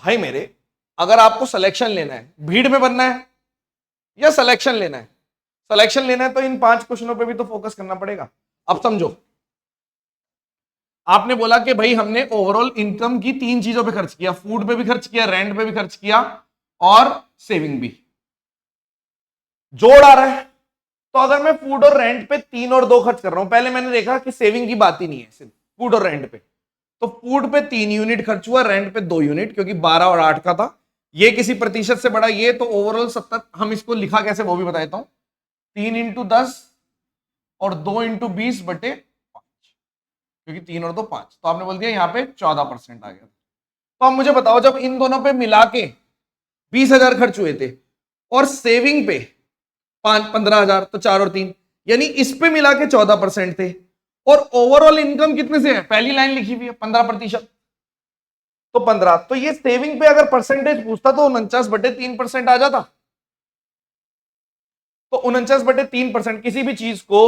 भाई मेरे, अगर आपको सिलेक्शन लेना है, भीड़ में बनना है या सिलेक्शन लेना है, सिलेक्शन लेना है तो इन 5 क्वेश्चनों पे भी तो फोकस करना पड़ेगा। अब समझो, आपने बोला कि भाई हमने ओवरऑल इनकम की 3 चीजों पे खर्च किया, फूड पे भी खर्च किया, रेंट पे भी खर्च किया और सेविंग भी। जोड़ आ रहा है, तो अगर मैं फूड और रेंट पे 3 और 2 खर्च कर रहा हूं, पहले मैंने देखा कि सेविंग की बात ही नहीं है, सिर्फ फूड और रेंट पे, तो फूड पे 3 यूनिट खर्च हुआ, रेंट पे 2 यूनिट, क्योंकि 12 और 8 का था। ये किसी प्रतिशत से बड़ा, ये तो ओवरऑल 70। हम इसको लिखा कैसे वो भी बताता हूं, 3 × 10 और 2 × 20 बटे 5, क्योंकि 3 और 2 5, तो आपने बोल दिया यहाँ पे 14% आ गया। तो अब मुझे बताओ, जब इन दोनों पे मिला के 20,000 खर्च हुए थे और सेविंग पे 15,000, तो 4 और 3, यानी इस पे मिला के 14% थे, और ओवरऑल इनकम कितने से है, पहली लाइन लिखी हुई है 15%, तो 15। तो ये सेविंग पे अगर परसेंटेज पूछता तो 49/3% आ जाता। तो 49/3%, किसी भी चीज को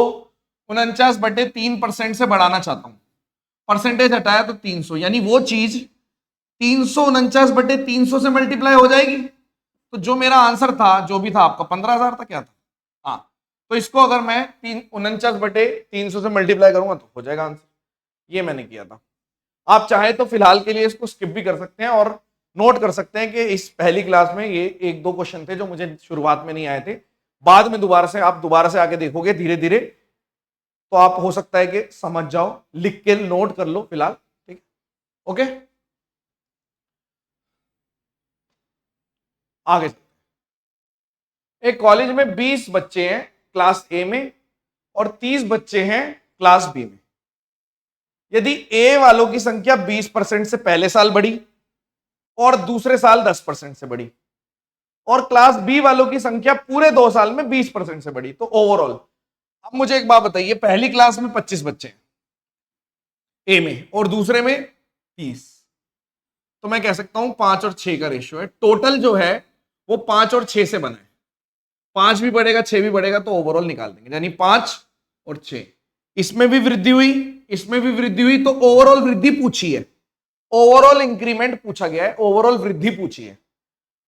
49/3% से बढ़ाना चाहता हूं, परसेंटेज हटाया तो 300, यानी वो चीज 349/300 से मल्टीप्लाई हो जाएगी। तो जो मेरा आंसर था, जो भी था आपका 15,000 था, क्या था? हाँ, तो इसको अगर मैं 49/300 से मल्टीप्लाई करूंगा तो हो जाएगा आंसर। ये मैंने किया था। आप चाहे तो फिलहाल के लिए इसको स्किप भी कर सकते हैं और नोट कर सकते हैं कि इस पहली क्लास में ये 1-2 क्वेश्चन थे जो मुझे शुरुआत में नहीं आए थे, बाद में दोबारा से आके देखोगे धीरे धीरे, तो आप हो सकता है कि समझ जाओ। लिख के नोट कर लो फिलहाल, ठीक है? ओके, आगे एक कॉलेज में 20 बच्चे हैं क्लास ए में और 30 बच्चे हैं क्लास बी में। यदि ए वालों की संख्या 20% से पहले साल बढ़ी और दूसरे साल 10% से बढ़ी, और क्लास बी वालों की संख्या पूरे 2 साल में 20% से बढ़ी, तो ओवरऑल। अब मुझे एक बात बताइए, पहली क्लास में 25 बच्चे हैं ए में और दूसरे में 30, तो मैं कह सकता हूं 5 और 6 का रेशियो है। टोटल जो है वो 5 और 6 से बना है, 5 भी बढ़ेगा 6 भी बढ़ेगा, तो ओवरऑल निकाल देंगे, यानी 5 और 6। इसमें भी वृद्धि हुई, इसमें भी वृद्धि हुई, तो ओवरऑल वृद्धि पूछी है, ओवरऑल इंक्रीमेंट पूछा गया है, ओवरऑल वृद्धि पूछी है।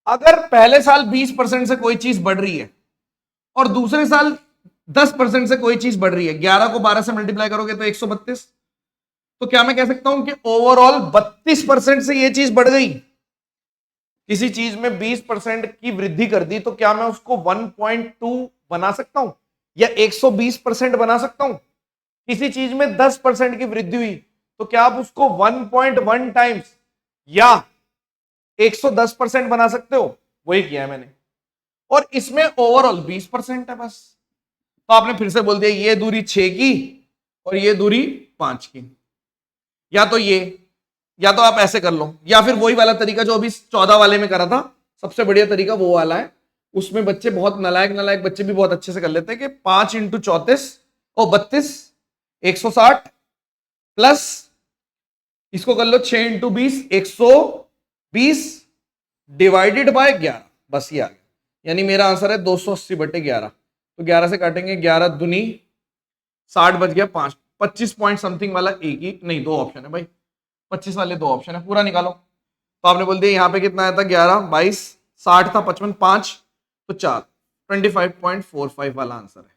अगर पहले साल 20% से कोई चीज बढ़ रही है और दूसरे साल 10% से कोई चीज बढ़ रही है, 11 को 12 से मल्टीप्लाई करोगे तो 132, तो क्या मैं कह सकता हूं कि ओवरऑल 32% से ये चीज बढ़ गई। किसी चीज में 20% की वृद्धि कर दी तो क्या मैं उसको 1.2 बना सकता हूं या 120% बना सकता हूं? किसी चीज में 10% की वृद्धि हुई तो क्या आप उसको 1.1 टाइम्स या 110% बना सकते हो? वही किया है मैंने, और इसमें ओवरऑल 20% है बस। तो आपने फिर से बोल दिया ये दूरी 6 की और ये दूरी 5 की, या तो आप ऐसे कर लो, या फिर वही वाला तरीका जो अभी 14 वाले में करा था, सबसे बढ़िया तरीका वो वाला है। उसमें बच्चे बहुत नालायक बच्चे भी बहुत अच्छे से कर लेते हैं कि 5 × 34 और 32 160 प्लस इसको कर लो 6 × 20 120 डिवाइडेड बाय 11, बस ये आ गया। यानी मेरा आंसर है 280/11। तो 11 से काटेंगे, 11 दूनी 60 बच गया 5, 25 पॉइंट समथिंग वाला एक ही नहीं, 2 ऑप्शन है भाई, 25 वाले 2 ऑप्शन है, पूरा निकालो। तो आपने बोल दिया यहाँ पे कितना आया था, 11 22 60 था 55 5 तो 4, 25.45 वाला आंसर है।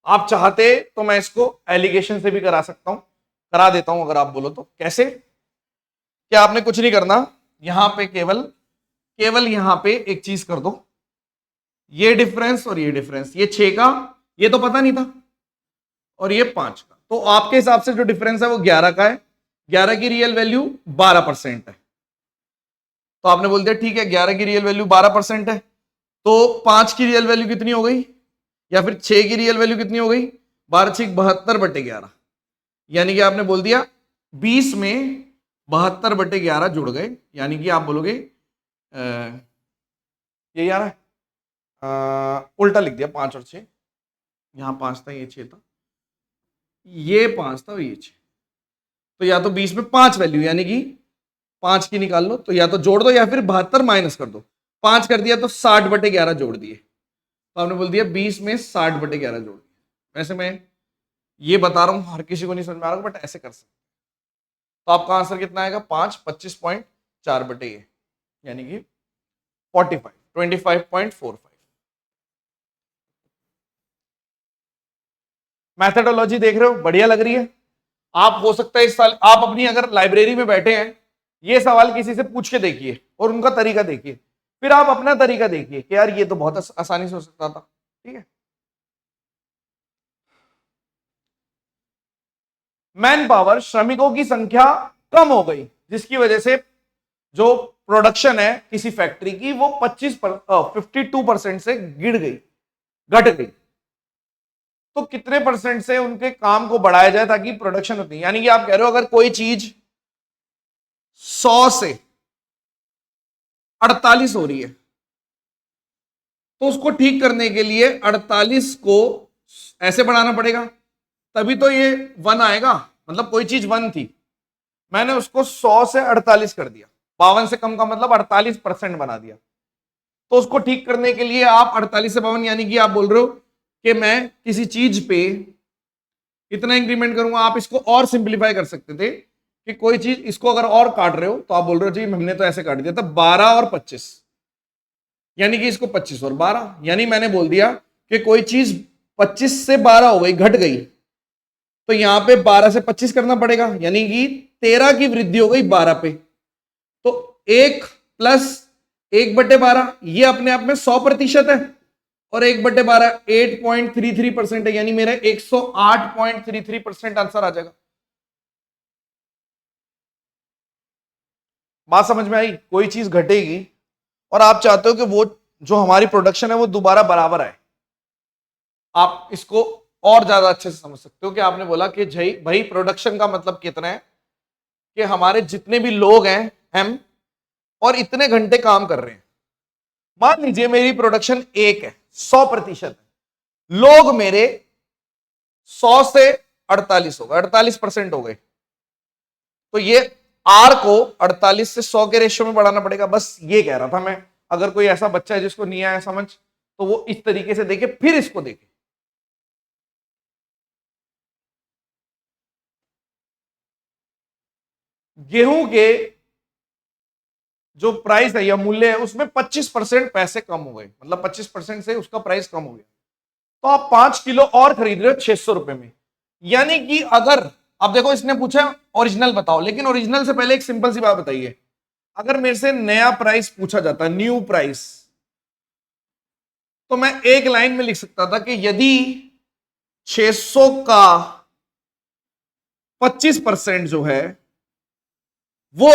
आप चाहते तो मैं इसको एलिगेशन से भी करा सकता हूं, करा देता हूं अगर आप बोलो तो। कैसे? क्या आपने कुछ नहीं करना, यहां पे केवल यहां पे एक चीज कर दो, ये डिफरेंस और ये डिफरेंस, ये 6 का, ये तो पता नहीं था, और ये 5 का। तो आपके हिसाब से जो डिफरेंस है वो 11 का है। 11 की रियल वैल्यू 12% है। तो आपने बोल दिया ठीक है 11 की रियल वैल्यू 12% है, तो 5 की रियल वैल्यू कितनी हो गई, या फिर 6 की रियल वैल्यू कितनी हो गई, 12×6 = 72/11। यानी कि आपने बोल दिया 20 में 72/11 जुड़ गए, यानी कि आप बोलोगे ये यार उल्टा लिख दिया, 5 और 6, यहां 5 था ये 6 था, ये 5 था ये 6। तो या तो 20 में 5 वैल्यू यानी कि 5 की निकाल लो, तो या तो जोड़ दो या फिर 72 माइनस कर दो। 5 कर दिया तो 60/11 जोड़ दिए, तो आपने बोल दिया 20 में 60/11 जोड़ दिया। वैसे मैं ये बता रहा हूं, हर किसी को नहीं समझ में आ रहा, बट ऐसे कर सकते। तो आपका आंसर कितना आएगा, 5 25.4/, यानी कि 45 25.45। मैथडोलॉजी देख रहे हो, बढ़िया लग रही है। आप हो सकता है इस साल आप अपनी अगर लाइब्रेरी में बैठे हैं, ये सवाल किसी से पूछ के देखिए और उनका तरीका देखिए, फिर आप अपना तरीका देखिए कि यार ये तो बहुत आसानी से हो सकता था। ठीक है, मैन पावर, श्रमिकों की संख्या कम हो गई, जिसकी वजह से जो प्रोडक्शन है किसी फैक्ट्री की वो 52% से गिर गई, घट गई। तो कितने परसेंट से उनके काम को बढ़ाया जाए ताकि प्रोडक्शन होती है। यानी कि आप कह रहे हो अगर कोई चीज 100 से 48 हो रही है, तो उसको ठीक करने के लिए 48 को ऐसे बढ़ाना पड़ेगा, तभी तो ये 1 आएगा। मतलब कोई चीज 1 थी, मैंने उसको 100 से 48 कर दिया, 52 से कम का मतलब 48% बना दिया। तो उसको ठीक करने के लिए आप 48 से 52, यानी कि आप बोल रहे हो कि मैं किसी चीज पे इतना इंक्रीमेंट करूंगा। आप इसको और सिंप्लीफाई कर सकते थे कि कोई चीज इसको अगर और काट रहे हो तो आप बोल रहे हो जी हमने तो ऐसे काट दिया था 12 और 25, यानी कि इसको 25 और 12, यानी मैंने बोल दिया कि कोई चीज 25 से 12 हो गई, घट गई, तो यहां पे 12 से 25 करना पड़ेगा, यानी कि 13 की वृद्धि हो गई 12 पे। तो 1 प्लस 1/12 ये अपने आप में 100% है, और 1/12 8.33% है, यानी मेरा 108.33% आंसर आ जाएगा। बात समझ में आई? कोई चीज घटेगी और आप चाहते हो कि वो जो हमारी प्रोडक्शन है वो दोबारा बराबर आए। आप इसको और ज्यादा अच्छे से समझ सकते हो कि आपने बोला कि भाई प्रोडक्शन का मतलब कितना है कि हमारे जितने भी लोग हैं हम और इतने घंटे काम कर रहे हैं। मान लीजिए मेरी प्रोडक्शन 1 है, 100% है, लोग मेरे 100 से 48 हो गए, 48% हो गए, तो ये आर को 48 से 100 के रेशियो में बढ़ाना पड़ेगा। बस ये कह रहा था मैं। अगर कोई ऐसा बच्चा है जिसको नहीं आया समझ, तो वो इस तरीके से देखे फिर इसको देखे। गेहूं के जो प्राइस है या मूल्य है उसमें 25% पैसे कम हो गए, मतलब 25% से उसका प्राइस कम हो गया, तो आप 5 किलो और खरीद रहे हो 600 रुपए में। यानी कि अगर अब देखो इसने पूछा ओरिजिनल बताओ, लेकिन ओरिजिनल से पहले एक सिंपल सी बात बताइए, अगर मेरे से नया प्राइस पूछा जाता, न्यू प्राइस, तो मैं एक लाइन में लिख सकता था कि यदि 600 का 25% जो है वो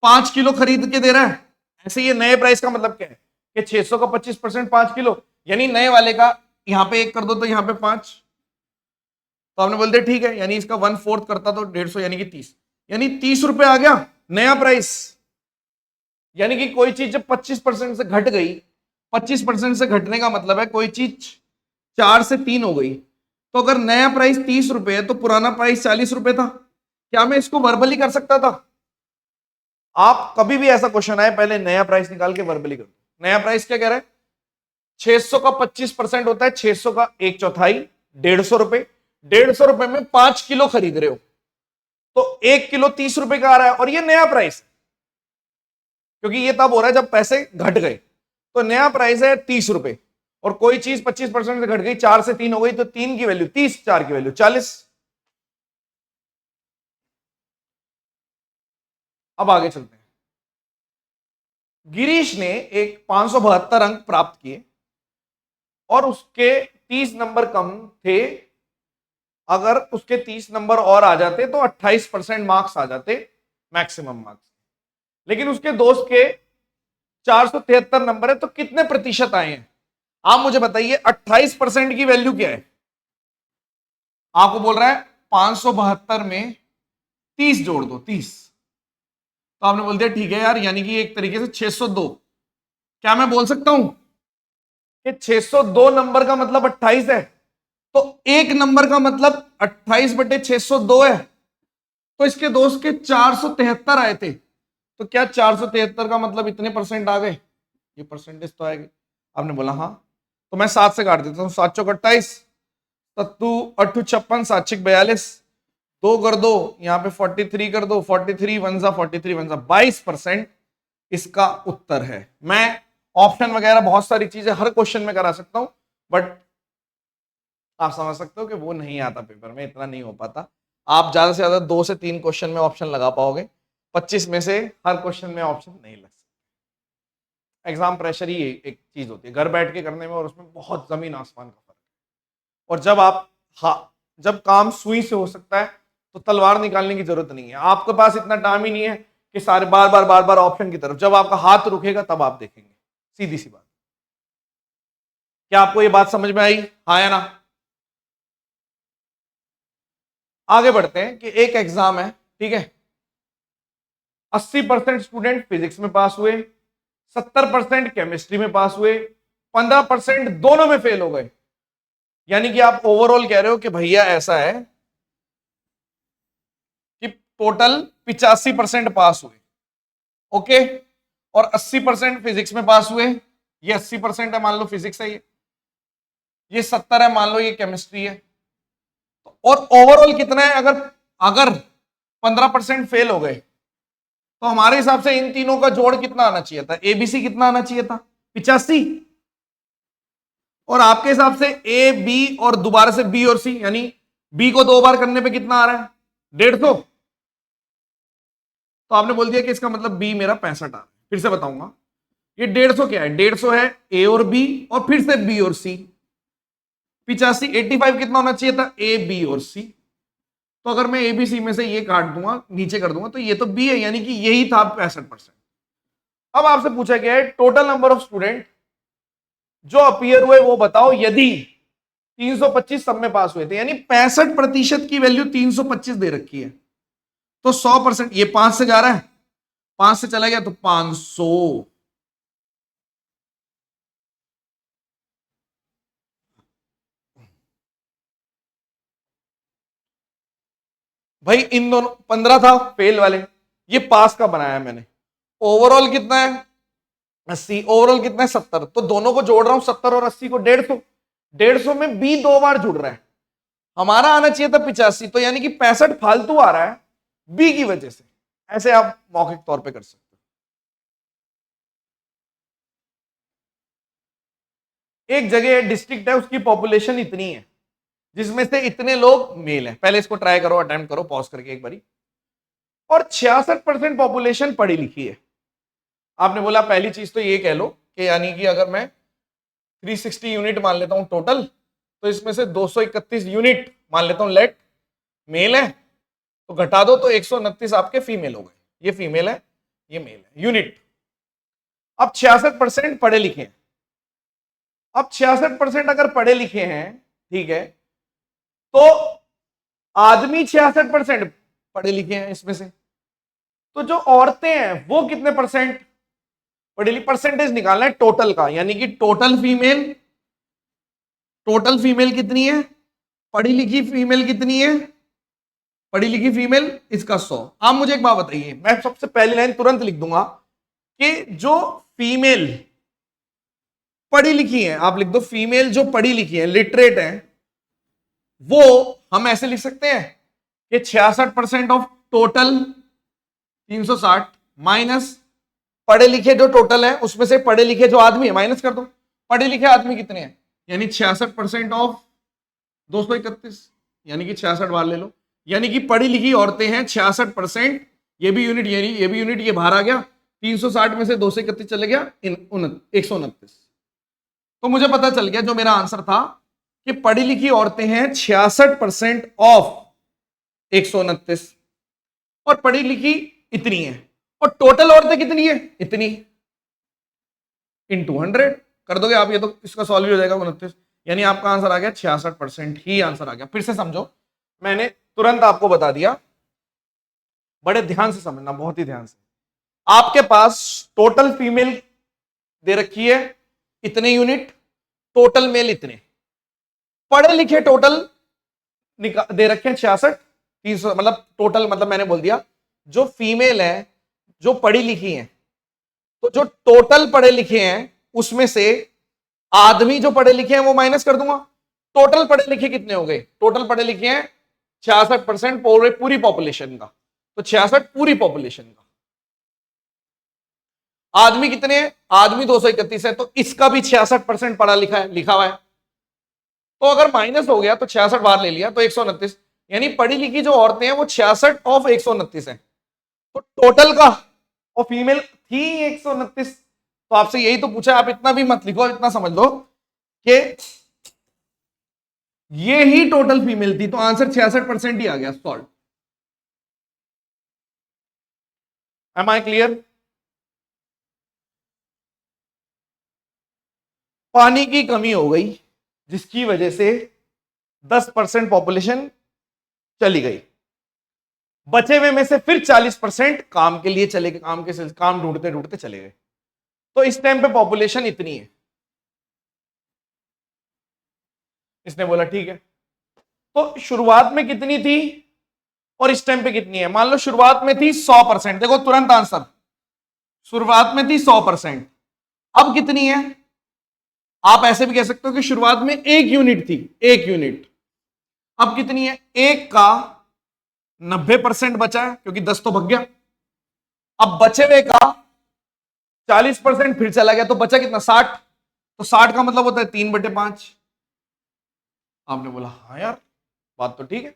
5 किलो खरीद के दे रहा है। ऐसे ये नए प्राइस का मतलब क्या है कि 600 का 25% 5 किलो, यानी नए वाले का यहां पे 1 कर दो तो यहां पे 5, तो आपने बोल दिया ठीक है, यानी इसका 1/4 करता तो 150, यानी कि 30, यानी 30 रुपए आ गया नया प्राइस। यानी कि कोई चीज जब 25% से घट गई, 25% से घटने का मतलब है कोई चीज 4 से 3 हो गई, तो अगर नया प्राइस 30 रुपए है तो पुराना प्राइस 40 रुपए था। क्या मैं इसको वर्बली कर सकता था? आप कभी भी ऐसा क्वेश्चन आए पहले नया प्राइस निकाल के वर्बली कर दो। नया प्राइस क्या कह रहा है? 600 का 25% होता है 600 का 1/4, 150 रुपए। 150 रुपए में 5 किलो खरीद रहे हो, तो 1 किलो 30 रुपए का आ रहा है, और ये नया प्राइस, क्योंकि ये तब हो रहा है जब पैसे घट गए। तो नया प्राइस है 30 रुपए, और कोई चीज 25% से घट गई, 4 से 3 हो गई, तो 3 की वैल्यू 30, 4 की वैल्यू 40। अब आगे चलते हैं। गिरीश ने एक 572 अंक प्राप्त किए और उसके 30 नंबर कम थे अगर उसके 30 नंबर और आ जाते तो 28% मार्क्स आ जाते मैक्सिमम मार्क्स। लेकिन उसके दोस्त के 473 नंबर है, तो कितने प्रतिशत आए हैं आप मुझे बताइए। 28% की वैल्यू क्या है? आपको बोल रहा है 572 में 30 जोड़ दो, 30। तो आपने बोल दिया ठीक है यार, यानी कि एक तरीके से 602। क्या मैं बोल सकता हूं कि 602 नंबर का मतलब 28 है, तो एक नंबर का मतलब 28/602 है। तो इसके दोस्त के 473 आए थे, तो क्या 473 का मतलब इतने परसेंट आ गए? ये परसेंटेज तो आएगी। आपने बोला हाँ, तो मैं 7 से काट देता हूं। 7 चौक 28, तत्तू 8 56, 7 6 42, 2 कर दो, यहां पे 43 कर दो, 43 1 43 1 22% इसका उत्तर है। मैं ऑप्शन वगैरह बहुत सारी चीजें हर क्वेश्चन में करा सकता हूं, बट आप समझ सकते हो कि वो नहीं आता पेपर में, इतना नहीं हो पाता। आप ज्यादा से ज्यादा 2 से 3 क्वेश्चन में ऑप्शन लगा पाओगे, 25 में से हर क्वेश्चन में ऑप्शन नहीं लग सकते। एग्जाम प्रेशर ही एक चीज होती है घर बैठ के करने में, और उसमें बहुत जमीन आसमान का फर्क है। और जब आप जब काम सुई से हो सकता है, तो तलवार निकालने की जरूरत नहीं है। आपके पास इतना टाइम ही नहीं है कि सारे बार बार ऑप्शन की तरफ। जब आपका हाथ रुकेगा तब आप देखेंगे, सीधी सी बात। क्या आपको ये बात समझ में आई, हाँ या ना? आगे बढ़ते हैं कि एक एग्जाम है, ठीक है, 80% स्टूडेंट फिजिक्स में पास हुए, 70% केमिस्ट्री में पास हुए, 15% दोनों में फेल हो गए। यानी कि आप ओवरऑल कह रहे हो कि भैया ऐसा है कि टोटल 85% पास हुए, ओके, और 80% फिजिक्स में पास हुए। ये 80% है मान लो फिजिक्स है, ये 70 है मान लो ये केमिस्ट्री है। और ओवरऑल कितना है? अगर अगर 15% फेल हो गए, तो हमारे हिसाब से इन तीनों का जोड़ कितना आना चाहिए था? एबीसी कितना आना चाहिए था? 85। और आपके हिसाब से ए बी और दोबारा से बी और सी, यानी बी को 2 बार करने पे कितना आ रहा है? 150। तो आपने बोल दिया कि इसका मतलब बी मेरा 65 आ रहा है। फिर से बताऊंगा, ये 150 क्या है? 150 है ए और बी और फिर से बी और सी। 85 85 कितना होना चाहिए था? ए बी और सी। तो अगर मैं एबीसी में से ये काट दूंगा, नीचे कर दूंगा, तो ये तो बी है, यानी कि यही था 65%। अब आपसे पूछा गया है टोटल नंबर ऑफ स्टूडेंट जो अपीयर हुए वो बताओ, यदि 325 सब में पास हुए थे, यानी 65% की वैल्यू 325 दे रखी है, तो 100%, ये 5 से जा रहा है, 5 से चला गया तो 500। भाई इन दोनों 15 था फेल वाले, ये पास का बनाया मैंने। ओवरऑल कितना है? 80। ओवरऑल कितना है? 70। तो दोनों को जोड़ रहा हूं, 70 और 80 को 150। 150 में बी 2 बार जुड़ रहा है, हमारा आना चाहिए था 85, तो यानी कि 65 फालतू आ रहा है बी की वजह से। ऐसे आप मौखिक तौर पे कर सकते हो। एक जगह डिस्ट्रिक्ट है, उसकी पॉपुलेशन इतनी है, जिसमें से इतने लोग मेल हैं। पहले इसको ट्राई करो, अटेम्प्ट करो, पॉज करके एक बारी। और 66% पॉपुलेशन पढ़ी लिखी है। आपने बोला पहली चीज तो ये कह लो कि यानी कि अगर मैं 360 यूनिट मान लेता हूं टोटल, तो इसमें से 231 यूनिट मान लेता हूं लेट मेल है, तो घटा दो तो 129 आपके फीमेल हो गए। ये फीमेल है, ये मेल है, यूनिट। अब 66% पढ़े लिखे हैं। अब 66% अगर पढ़े लिखे हैं, ठीक है, तो आदमी 66% पढ़े लिखे हैं इसमें से, तो जो औरतें हैं वो कितने परसेंट पढ़े लिखे? परसेंटेज निकालना है टोटल का, यानी कि टोटल फीमेल कितनी है, पढ़ी लिखी फीमेल कितनी है, पढ़ी लिखी फीमेल इसका 100। आप मुझे एक बात बताइए, मैं सबसे पहली लाइन तुरंत लिख दूंगा कि जो फीमेल पढ़ी लिखी है, आप लिख दो फीमेल जो पढ़ी लिखी है, लिटरेट है, वो हम ऐसे लिख सकते हैं कि 66% ऑफ टोटल 360 माइनस पढ़े लिखे जो टोटल है, उसमें से पढ़े लिखे जो आदमी है माइनस कर दो। पढ़े लिखे आदमी कितने हैं? यानी 66% ऑफ 231, यानी कि 66 बार ले लो, यानी कि पढ़ी लिखी औरतें हैं 66%। ये भी यूनिट, यानी ये भी यूनिट, ये बाहर आ गया। 360 में से 231 चले गया 129। तो मुझे पता चल गया जो मेरा आंसर था कि पढ़ी लिखी औरतें हैं 66% ऑफ 129 और पढ़ी लिखी इतनी है, और टोटल औरतें कितनी है, इतनी इन 200 कर दोगे आप, ये तो इसका सॉल्व ही हो जाएगा 29, यानी आपका आंसर आ गया 66% ही आंसर आ गया। फिर से समझो, मैंने तुरंत आपको बता दिया, बड़े ध्यान से समझना, बहुत ही ध्यान से। आपके पास टोटल फीमेल दे रखी है इतने यूनिट, टोटल मेल इतने, पढ़े लिखे टोटल दे रखे हैं 66, 300, मतलब टोटल, मतलब मैंने बोल दिया जो फीमेल है जो पढ़ी लिखी है, तो जो टोटल पढ़े लिखे हैं उसमें से आदमी जो पढ़े लिखे हैं वो माइनस कर दूंगा। टोटल पढ़े लिखे कितने हो गए, टोटल पढ़े लिखे हैं 66% पूरी पॉपुलेशन का, तो 66 पूरी पॉपुलेशन का। आदमी कितने हैं, आदमी 231 है, तो इसका भी 66% पढ़ा लिखा है, लिखा हुआ है। तो अगर माइनस हो गया तो 66 बाहर ले लिया तो 129, यानी पढ़ी लिखी जो औरतें हैं वो 66 ऑफ 129 है, तो टोटल का, और फीमेल थी 129, तो आपसे यही तो पूछा, आप इतना भी मत लिखो, इतना समझ लो कि ये ही टोटल फीमेल थी, तो आंसर 66% ही आ गया, सॉल्व। M I clear? पानी की कमी हो गई जिसकी वजह से 10% पॉपुलेशन चली गई, बचे हुए में से फिर 40% काम के लिए चले गए, काम ढूंढते ढूंढते चले गए, तो इस टाइम पे पॉपुलेशन इतनी है। इसने बोला ठीक है, तो शुरुआत में कितनी थी और इस टाइम पे कितनी है? मान लो शुरुआत में थी 100%, देखो तुरंत आंसर, शुरुआत में थी 100%, अब कितनी है? आप ऐसे भी कह सकते हो कि शुरुआत में 1 यूनिट थी, 1 यूनिट, अब कितनी है? 1 का 90% बचा है क्योंकि 10 तो भग गया, अब बचे हुए का 40% फिर चला गया, तो बचा कितना? 60, तो 60 का मतलब होता है 3/5। आपने बोला हाँ यार बात तो ठीक है,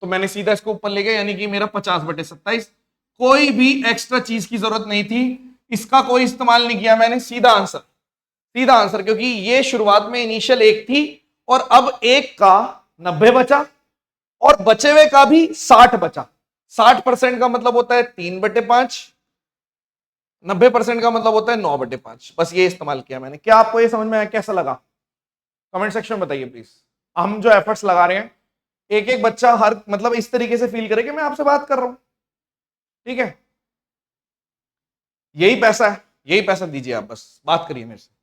तो मैंने सीधा इसको ऊपर ले गया, यानी कि मेरा 50/27, कोई भी एक्स्ट्रा चीज की जरूरत नहीं थी, इसका कोई इस्तेमाल नहीं किया मैंने, सीधा आंसर, सीधा आंसर, क्योंकि ये शुरुआत में इनिशियल 1 थी और अब 1 का 90 बचा और बचे हुए का भी 60 बचा। 60% का मतलब होता है 3/5, 90% का मतलब होता है 9/5, बस ये इस्तेमाल किया मैंने। क्या आपको ये समझ में आया, कैसा लगा? कमेंट सेक्शन में बताइए प्लीज। हम जो एफर्ट्स लगा रहे हैं, एक एक बच्चा हर, मतलब इस तरीके से फील करे कि मैं आपसे बात कर रहा हूं, ठीक है? यही पैसा है, यही पैसा दीजिए, आप बस बात करिए मेरे से।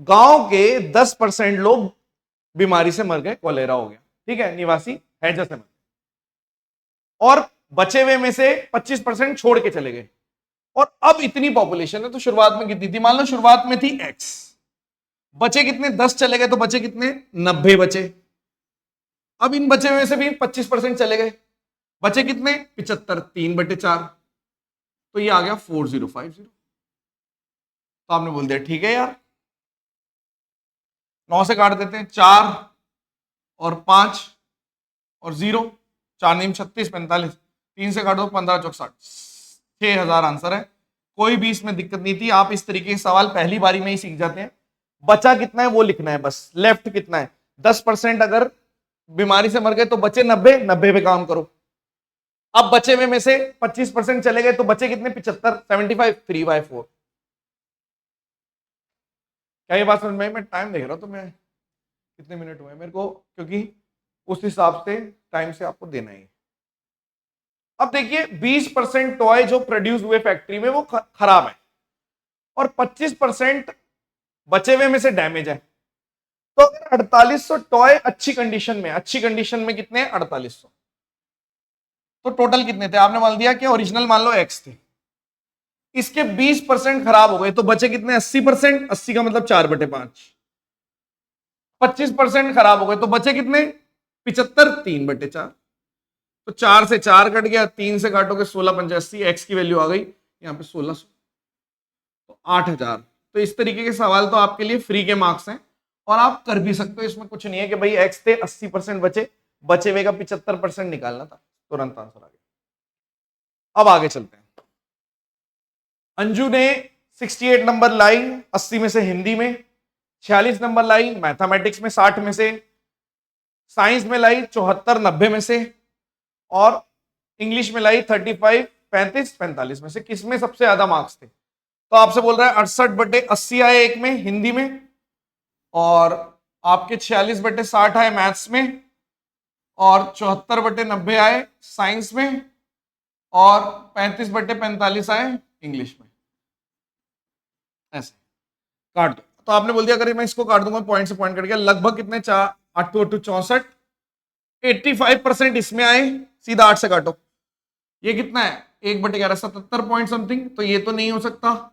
गांव के 10% लोग बीमारी से मर गए, कोलेरा हो गया, ठीक है, निवासी हैजा से मर, और बचे हुए में से 25% छोड़ के चले गए, और अब इतनी पॉपुलेशन है, तो शुरुआत में कितनी थी? मान लो शुरुआत में थी x, बचे कितने? 10 चले गए, तो बचे कितने? 90 बचे। अब इन बचे हुए से भी 25% चले गए, बचे कितने? 75, 3/4, तो ये आ गया 4050। तो आपने बोल दिया ठीक है यार, 9 से काट देते हैं, 4 और 5 और 0, 4 9 36 45, 3 से काटो 15 चौक 60, 6000 आंसर है। कोई भी इसमें दिक्कत नहीं थी, आप इस तरीके के सवाल पहली बारी में ही सीख जाते हैं। बचा कितना है वो लिखना है बस, लेफ्ट कितना है। 10% अगर बीमारी से मर गए तो बचे 90, 90 पे काम करो। अब बचे हुए में से 25% चले गए तो बचे कितने? 75, 75, 3/4। क्या ये बात समझ में आई? मैं टाइम देख रहा हूं तो मैं कितने मिनट हुए मेरे को, क्योंकि उस हिसाब से टाइम से आपको देना ही। अब देखिए 20% टॉय जो प्रोड्यूस हुए फैक्ट्री में वो खराब है और 25% बचे हुए में से डैमेज है, तो अगर 4800 टॉय अच्छी कंडीशन में, अच्छी कंडीशन में कितने हैं? 4800, तो टोटल कितने थे? आपने मान दिया कि ओरिजिनल मान लो x थे, इसके 20% खराब हो गए तो बचे कितने? 80%, 80 का मतलब 4/5, 25% खराब हो गए तो बचे कितने? 75, 3/4, तो 4 से 4 कट गया, 3 से काटोगे 16 पंजे 80, एक्स की वैल्यू आ गई यहाँ पे 1600, तो 8000। तो इस तरीके के सवाल तो आपके लिए फ्री के मार्क्स हैं और आप कर भी सकते हो, इसमें कुछ नहीं है कि भाई एक्स थे 80% बचे, बचे हुए का 75% निकालना था, तुरंत आंसर आ गया। अब आगे चलते हैं। अंजू ने 68 नंबर लाई 80 में से हिंदी में, 46 नंबर लाई मैथमेटिक्स में 60 में से, साइंस में लाई 74 90 में से, और इंग्लिश में लाई 35 35 45 में से। किसमें सबसे ज्यादा मार्क्स थे? तो आपसे बोल रहा है 68/80 आए एक में हिंदी में, और आपके 46/60 आए मैथ्स में, और 74/90 आए साइंस में, और 35/45 आए इंग्लिश में। ऐसे काट दो। तो आपने बोल दिया अगर मैं इसको काट दूंगा पॉइंट से पॉइंट कट गया, लगभग कितने 4 8 8 64, 85% इसमें आए, सीधा 8 से काटो। ये कितना है 1/11 77 पॉइंट समथिंग, तो ये तो नहीं हो सकता।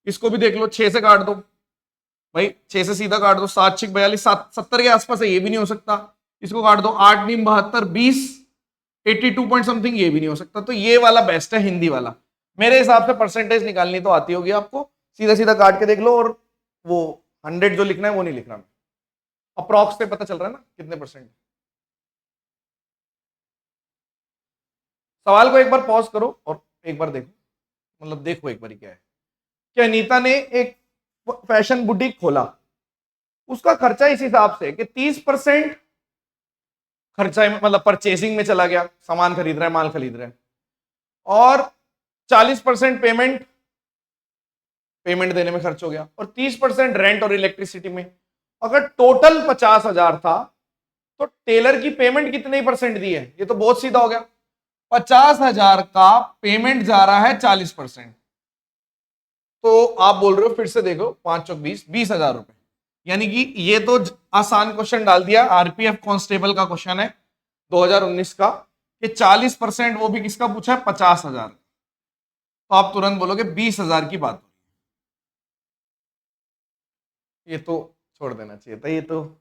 इसको भी देख लो 6 से काट दो भाई, 6 से सीधा काट दो, 7 6 42 70 के आसपास है, ये भी नहीं हो सकता। इसको काट दो 8 9 72 20 82 पॉइंट समथिंग, ये भी नहीं हो सकता। तो ये वाला बेस्ट है हिंदी वाला। मेरे हिसाब से परसेंटेज निकालनी तो आती होगी आपको, सीधा सीधा काट के देख लो, और वो 100 जो लिखना है वो नहीं लिखना, अप्रॉक्स से पता चल रहा है ना कितने परसेंट। सवाल को एक बार पॉज करो और एक बार देखो, मतलब देखो एक बार क्या है कि अनीता ने एक फैशन बुटीक खोला, उसका खर्चा इस हिसाब से कि 30% खर्चा मतलब परचेसिंग में चला गया, सामान खरीद रहा है, माल खरीद रहा है, और 40% पेमेंट देने में खर्च हो गया, और 30% रेंट और इलेक्ट्रिसिटी में। अगर टोटल 50,000 था तो टेलर की पेमेंट कितने परसेंट दी है? ये तो बहुत सीधा हो गया, 50,000 का पेमेंट जा रहा है 40%। तो आप बोल रहे हो फिर से देखो 5 चौक 20 20,000 रुपए, यानी कि ये तो आसान क्वेश्चन डाल दिया, आरपीएफ कांस्टेबल का क्वेश्चन है 2019 का, कि 40% वो भी किसका पूछा है 50,000। तो आप तुरंत बोलोगे 20,000 की बात हो रही है। ये तो छोड़ देना चाहिए था, ये तो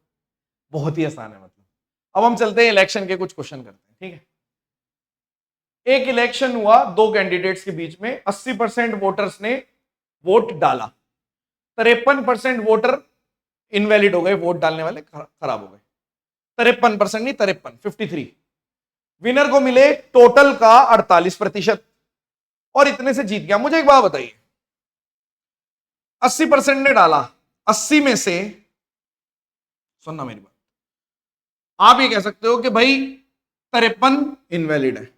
बहुत ही आसान है। मतलब अब हम चलते हैं इलेक्शन के कुछ क्वेश्चन करते हैं, ठीक है। एक इलेक्शन हुआ दो कैंडिडेट्स के बीच में, 80% वोटर्स ने वोट डाला, 53% वोटर इनवैलिड हो गए, वोट डालने वाले खराब हो गए। 53% नहीं 53 विनर को मिले टोटल का 48%, और इतने से जीत गया। मुझे एक बात बताइए, 80% ने डाला, 80 में से, सुनना मेरी बात, आप ये कह सकते हो कि भाई 53 इनवैलिड है,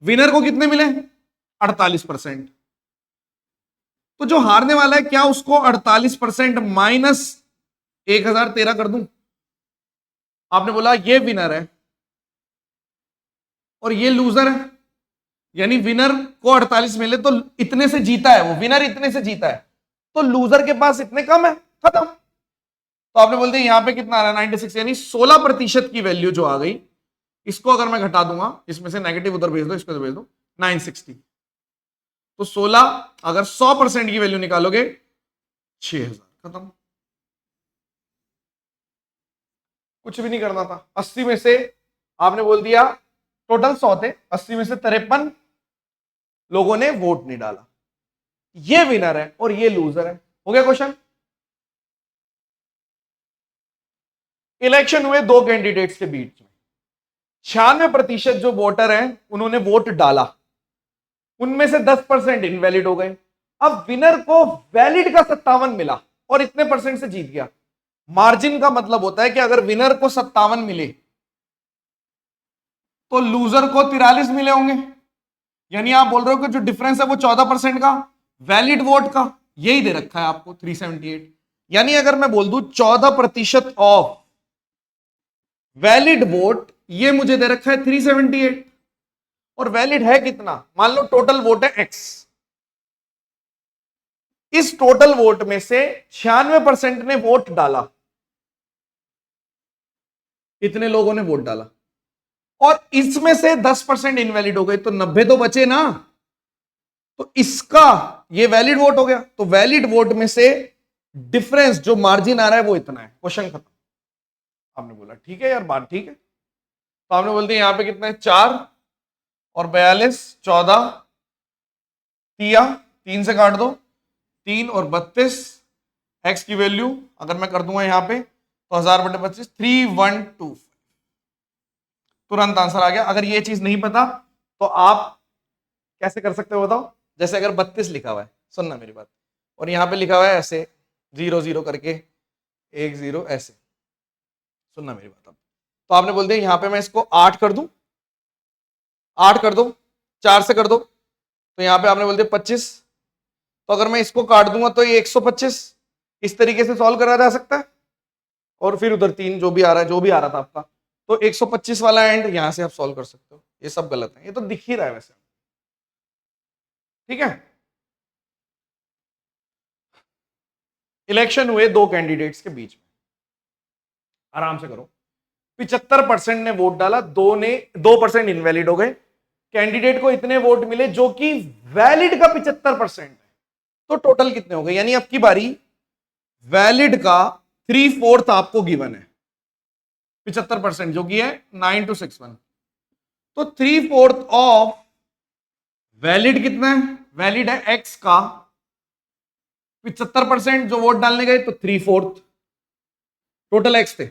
विनर को कितने मिले 48%। तो जो हारने वाला है क्या उसको 48% माइनस 1013 कर दूं? आपने बोला ये विनर है और ये लूजर है, यानी विनर को 48 मिले तो इतने से जीता है, वो विनर इतने से जीता है, तो लूजर के पास इतने कम है, खत्म। तो आपने बोल दिया यहां पे कितना आ रहा है 96, यानी 16% की वैल्यू जो आ गई, इसको अगर मैं घटा दूंगा, इसमें से नेगेटिव उधर भेज दो, इसको तो भेज दो 960, तो 16 अगर 100% की वैल्यू निकालोगे 6000, खत्म। कुछ भी नहीं करना था। 80 में से आपने बोल दिया टोटल 100 थे, 80 में से 53 लोगों ने वोट नहीं डाला, ये विनर है और ये लूजर है। हो गया क्वेश्चन। इलेक्शन हुए दो कैंडिडेट्स के बीच में, 96% जो वोटर हैं उन्होंने वोट डाला, उनमें से 10% इनवैलिड हो गए। अब विनर को वैलिड का 57 मिला और इतने परसेंट से जीत गया। मार्जिन का मतलब होता है कि अगर विनर को 57 मिले तो लूजर को 43 मिले होंगे, यानी आप बोल रहे हो कि जो डिफरेंस है वो 14% का वैलिड वोट का, यही दे रखा है आपको 378। यानी अगर मैं बोल दूं 14% ऑफ वैलिड वोट, ये मुझे दे रखा है 378, और वैलिड है कितना? मान लो टोटल वोट है x, इस टोटल वोट में से 96% ने वोट डाला, इतने लोगों ने वोट डाला, और इसमें से 10% इनवैलिड हो गए, तो 90 तो बचे ना, तो इसका ये वैलिड वोट हो गया। तो वैलिड वोट में से डिफरेंस जो मार्जिन आ रहा है वो इतना है, क्वेश्चन खत्म। आपने बोला ठीक है यार, बात ठीक है। तो आपने बोल दिया यहां पे कितना है 4 और 42 14 तिया 3 से काट दो, 3 और 32, एक्स की वैल्यू अगर मैं कर दूंगा यहां पे तो 1000/25 3125, तुरंत आंसर आ गया। अगर ये चीज नहीं पता तो आप कैसे कर सकते हो बताओ? जैसे अगर 32 लिखा हुआ है, सुनना मेरी बात, और यहाँ पे लिखा हुआ है ऐसे 0 0 करके 1 0 ऐसे, सुनना मेरी बात। अब तो आपने बोल दिया यहाँ पे मैं इसको 8 कर दूं, 8 कर दो, 4 से कर दो, तो यहाँ पे आपने बोल दिया 25। तो अगर मैं इसको काट दूंगा तो ये 125, इस तरीके से सॉल्व करा जा सकता है। और फिर उधर 3 जो भी आ रहा है, जो भी आ रहा था आपका, तो 125 वाला एंड यहां से आप सॉल्व कर सकते हो। ये सब गलत है, ये तो दिख ही रहा है वैसे, ठीक है। इलेक्शन हुए 2 कैंडिडेट्स के बीच में, आराम से करो। 75% ने वोट डाला, 2% इनवैलिड हो गए। कैंडिडेट को इतने वोट मिले जो कि वैलिड का 75% है, तो टोटल कितने हो गए? यानी अब की बारी वैलिड का 3/4 आपको गिवन है, 75% जो कि है 9261। तो 3/4 ऑफ वैलिड कितना है? वैलिड है x का 75% जो वोट डालने गए, तो 3/4 टोटल x थे,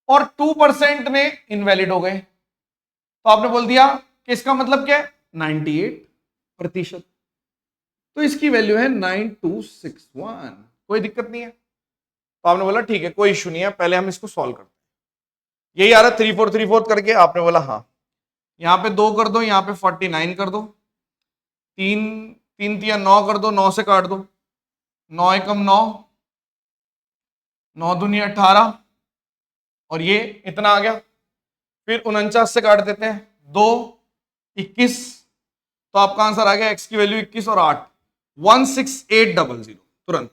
और 2% ने इनवैलिड हो गए। तो आपने बोल दिया कि इसका मतलब क्या है? 98%। तो इसकी वैल्यू है 9261, कोई दिक्कत नहीं है। तो आपने बोला ठीक है, कोई इश्यू नहीं है, पहले हम इसको सॉल्व करते हैं। यही आ रहा 3/4 3/4 करके, आपने बोला हाँ, यहां पे 2 कर दो, यहां पे 49 कर दो, 3 3 3 9 कर दो, 9 से काट दो, 9 एकम 9, 9 दूनी 18, और ये इतना आ गया। फिर 49 से काट देते हैं, 2 21, तो आपका आंसर आ गया x की वैल्यू 21 और 8, 16800 तुरंत।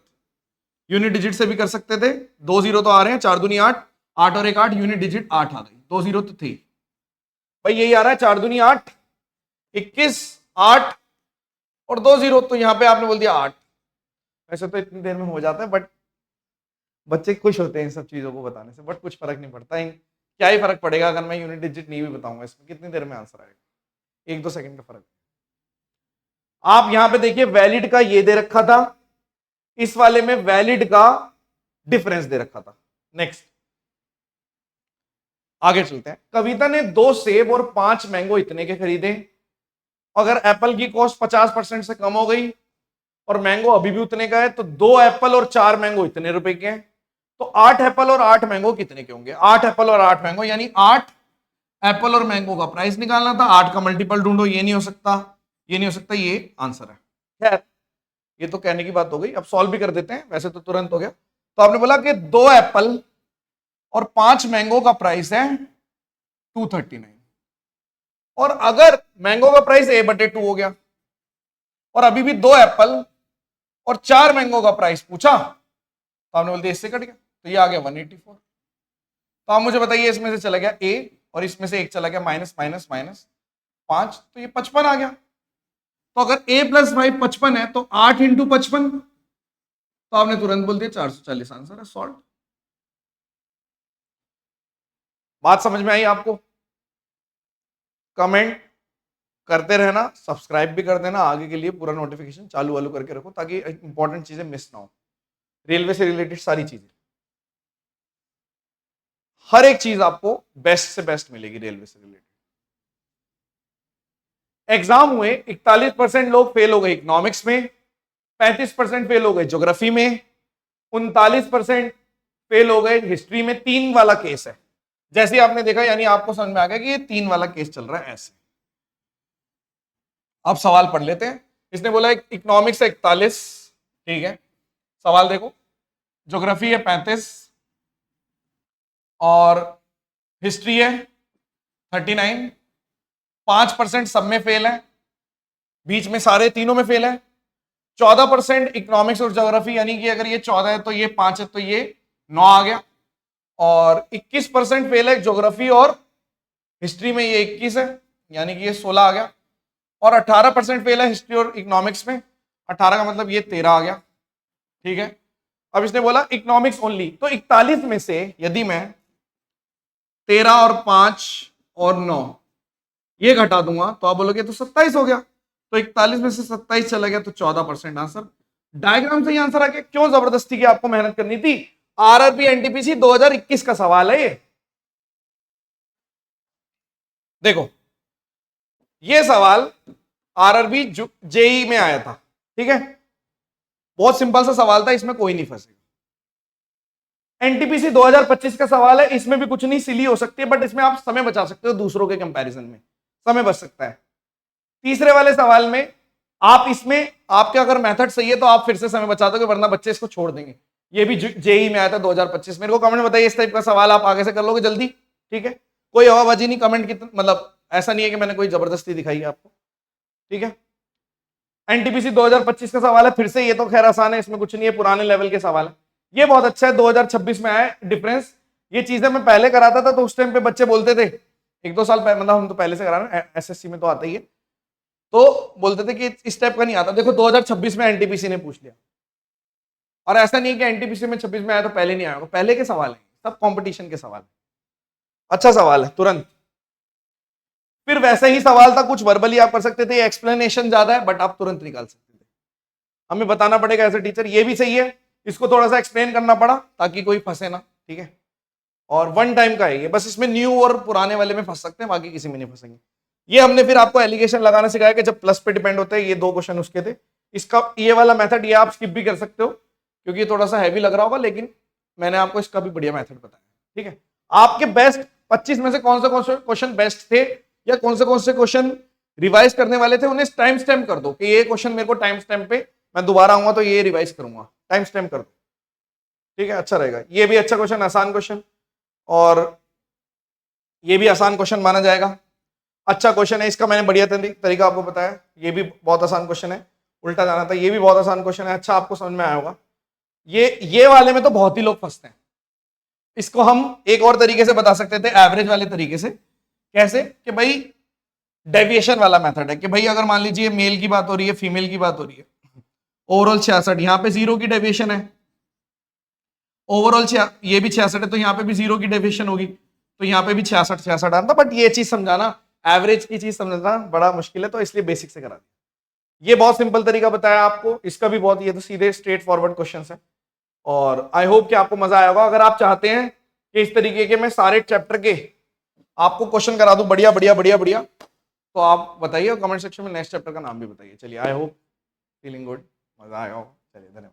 यूनिट डिजिट से भी कर सकते थे, 2 0 तो आ रहे हैं, 4 दूनी 8, 8 और 1 8, यूनिट डिजिट 8 आ गई, 2 0 तो थी भाई, यही आ रहा है 4 दूनी 8, 21 8 और 2 0, तो यहां पे आपने बोल दिया 8। वैसे तो इतनी देर में हो जाता है, बट बच्चे खुश होते हैं इन सब चीजों को बताने से, बट कुछ फर्क नहीं पड़ता। क्या ही फर्क पड़ेगा अगर मैं यूनिट डिजिट नहीं भी बताऊंगा, इसमें कितनी देर में आंसर आएगा, 1-2 सेकंड का फर्क। आप यहां पे देखिए वैलिड का ये दे रखा था, इस वाले में वैलिड का डिफरेंस दे रखा था। नेक्स्ट आगे चलते हैं। कविता ने 2 सेब और 5 मैंगो इतने के खरीदे। अगर एप्पल की कॉस्ट 50% से कम हो गई और मैंगो अभी भी उतने का है, तो 2 एप्पल और 4 मैंगो इतने रुपए के हैं। तो 8 एप्पल और 8 मैंगो कितने के होंगे? 8 एप्पल और 8 मैंगो, यानी 8 एप्पल और मैंगो का प्राइस निकालना था। 8 का मल्टीपल ढूंढो, ये नहीं हो सकता, ये नहीं हो सकता, ये आंसर है। खैर ये तो कहने की बात हो गई, अब सॉल्व भी कर देते हैं, वैसे तो तुरंत हो गया। तो आपने बोला कि 2 एप्पल और 5 मैंगो का प्राइस है 239, और अगर मैंगो का प्राइस a/2 हो गया और अभी भी 2 एप्पल और 4 मैंगो का प्राइस पूछा, तो आपने बोल दिया इससे कट गया, तो ये आ गया 184। तो आप मुझे बताइए, इसमें से चला गया a और इसमें से एक चला गया माइनस माइनस माइनस 5, तो ये 55 आ गया। तो अगर a + 5 55 है, तो 8 × 55, तो आपने तुरंत बोल दिया 440 आंसर है, सॉल्व। बात समझ में आई आपको? कमेंट करते रहना, सब्सक्राइब भी कर देना, आगे के लिए पूरा नोटिफिकेशन चालू वालू करके रखो, ताकि इंपॉर्टेंट चीजें मिस ना हो। रेलवे से रिलेटेड सारी चीजें, हर एक चीज आपको बेस्ट से बेस्ट मिलेगी रेलवे से रिलेटेड। एग्जाम हुए, 41% लोग फेल हो गए इकोनॉमिक्स में, 35% फेल हो गए ज्योग्राफी में, 39% फेल हो गए हिस्ट्री में। 3 वाला केस है, जैसे आपने देखा, यानी आपको समझ में आ गया कि ये 3 वाला केस चल रहा है ऐसे। अब सवाल पढ़ लेते हैं। इसने बोला इकोनॉमिक्स है 41, ठीक है, सवाल देखो। ज्योग्राफी है 35 और हिस्ट्री है 39, 5% सब में फेल है, बीच में सारे तीनों में फेल है। 14% इकोनॉमिक्स और ज्योग्राफी, यानी कि अगर ये 14 है तो ये 5 है, तो ये 9 आ गया। और 21% फेल है ज्योग्राफी और हिस्ट्री में, ये 21 है, यानी कि ये 16 आ गया। और 18% फेल है हिस्ट्री और इकोनॉमिक्स में, 18 का मतलब ये 13 आ गया, ठीक है। अब इसने बोला इकोनॉमिक्स ओनली, तो 41 में से यदि मैं 13 और 5 और 9 ये घटा दूंगा, तो आप बोलोगे तो 27 हो गया। तो 41 में से 27 चला गया, तो 14% आंसर। डायग्राम से ही आंसर आ गया। क्यों जबरदस्ती की आपको मेहनत करनी थी? आरआरबी एनटीपीसी 2021 का सवाल है ये। देखो ये सवाल आरआरबी जेई में आया था, ठीक है। बहुत सिंपल सा सवाल था, इसमें कोई नहीं फंसेगा। एनटीपीसी 2025 का सवाल है, इसमें भी कुछ नहीं, सिली हो सकती है, बट इसमें आप समय बचा सकते हो, दूसरों के कंपैरिजन में समय बच सकता है। तीसरे वाले सवाल में आप इसमें आपके अगर मेथड सही है तो आप फिर से समय बचा दोगे, वरना बच्चे इसको छोड़ देंगे। ये भी जेई में आया था 2025। मेरे को कमेंट बताइए इस टाइप का सवाल आप आगे से कर लोगे जल्दी, ठीक है। कोई हवाबाजी नहीं, कमेंट कितना, मतलब ऐसा नहीं है कि मैंने कोई जबरदस्ती दिखाई है आपको, ठीक है। एनटीपीसी 2025 का सवाल है, फिर से ये तो खैर आसान है, इसमें कुछ नहीं है, पुराने लेवल के सवाल है। ये बहुत अच्छा है, 2026 में आया डिफरेंस। ये चीजें मैं पहले कराता था तो उस टाइम पे बच्चे बोलते थे, 1-2 साल पहले, मतलब हम तो पहले से करा रहे हैं, एसएससी में तो आता ही है, तो बोलते थे कि इस टाइप का नहीं आता। देखो 2026 में एनटीपीसी ने पूछ लिया, और ऐसा नहीं है कि एनटीपीसी में 26 में आया तो पहले नहीं आया, पहले के सवाल है, सब कंपटीशन के सवाल है। अच्छा सवाल है, तुरंत। फिर वैसे ही सवाल था, कुछ वर्बली आप कर सकते थे, एक्सप्लेनेशन ज्यादा है, बट आप तुरंत निकाल सकते थे। हमें बताना पड़ेगा एज ए टीचर, ये भी सही है, इसको थोड़ा सा एक्सप्लेन करना पड़ा ताकि कोई फंसे ना, ठीक है। और 1 टाइम का है ये, बस इसमें न्यू और पुराने वाले में फंस सकते हैं, बाकी किसी में नहीं फंसेंगे। ये हमने फिर आपको एलिगेशन लगाना सिखाया कि जब प्लस पे डिपेंड होते हैं, ये 2 क्वेश्चन उसके थे। इसका ये वाला मेथड ये आप स्किप भी कर सकते हो, क्योंकि ये थोड़ा सा हैवी लग रहा होगा, लेकिन मैंने आपको इसका भी बढ़िया मेथड बताया, ठीक है। आपके बेस्ट 25 में से कौन से क्वेश्चन बेस्ट थे, या कौन से क्वेश्चन रिवाइज करने वाले थे, उन्हें टाइम स्टैम्प कर दो कि ये क्वेश्चन मेरे को टाइम स्टैम्प पे, मैं दोबारा आऊंगा तो ये रिवाइज करूंगा, टाइम स्टैम्प कर दो, ठीक है। अच्छा रहेगा, ये भी अच्छा क्वेश्चन, आसान क्वेश्चन, और ये भी आसान क्वेश्चन माना जाएगा। अच्छा क्वेश्चन है, इसका मैंने बढ़िया तरीका आपको बताया, ये भी बहुत आसान क्वेश्चन है, उल्टा जाना था, ये भी बहुत आसान क्वेश्चन है। अच्छा, आपको समझ में आया होगा। ये वाले में तो बहुत ही लोग फंसते हैं, इसको हम एक और तरीके से बता सकते थे, एवरेज वाले तरीके से। कैसे कि भाई डेविएशन वाला मेथड है कि भाई अगर मान लीजिए मेल की बात हो रही है, फीमेल की बात हो रही है, ओवरऑल 66, यहां पे 0 की डेविएशन है, ओवरऑल ये भी 66 है, तो यहां पे भी 0 की डेविएशन होगी, तो यहां पे भी 66 आना था। बट ये चीज समझाना, एवरेज की चीज समझना बड़ा मुश्किल है, तो इसलिए बेसिक से करा दिया। ये बहुत सिंपल तरीका बताया आपको, इसका भी बहुत, ये तो सीधे स्ट्रेट फॉरवर्ड क्वेश्चन है, और आई होप कि आपको मजा आया होगा। अगर आप चाहते हैं कि इस तरीके के मैं सारे चैप्टर के आपको क्वेश्चन करा दूं बढ़िया बढ़िया बढ़िया बढ़िया, तो आप बताइए कमेंट सेक्शन में, नेक्स्ट चैप्टर का नाम भी बताइए। चलिए, आई होप फीलिंग गुड, मजा आया होगा। चलिए, धन्यवाद।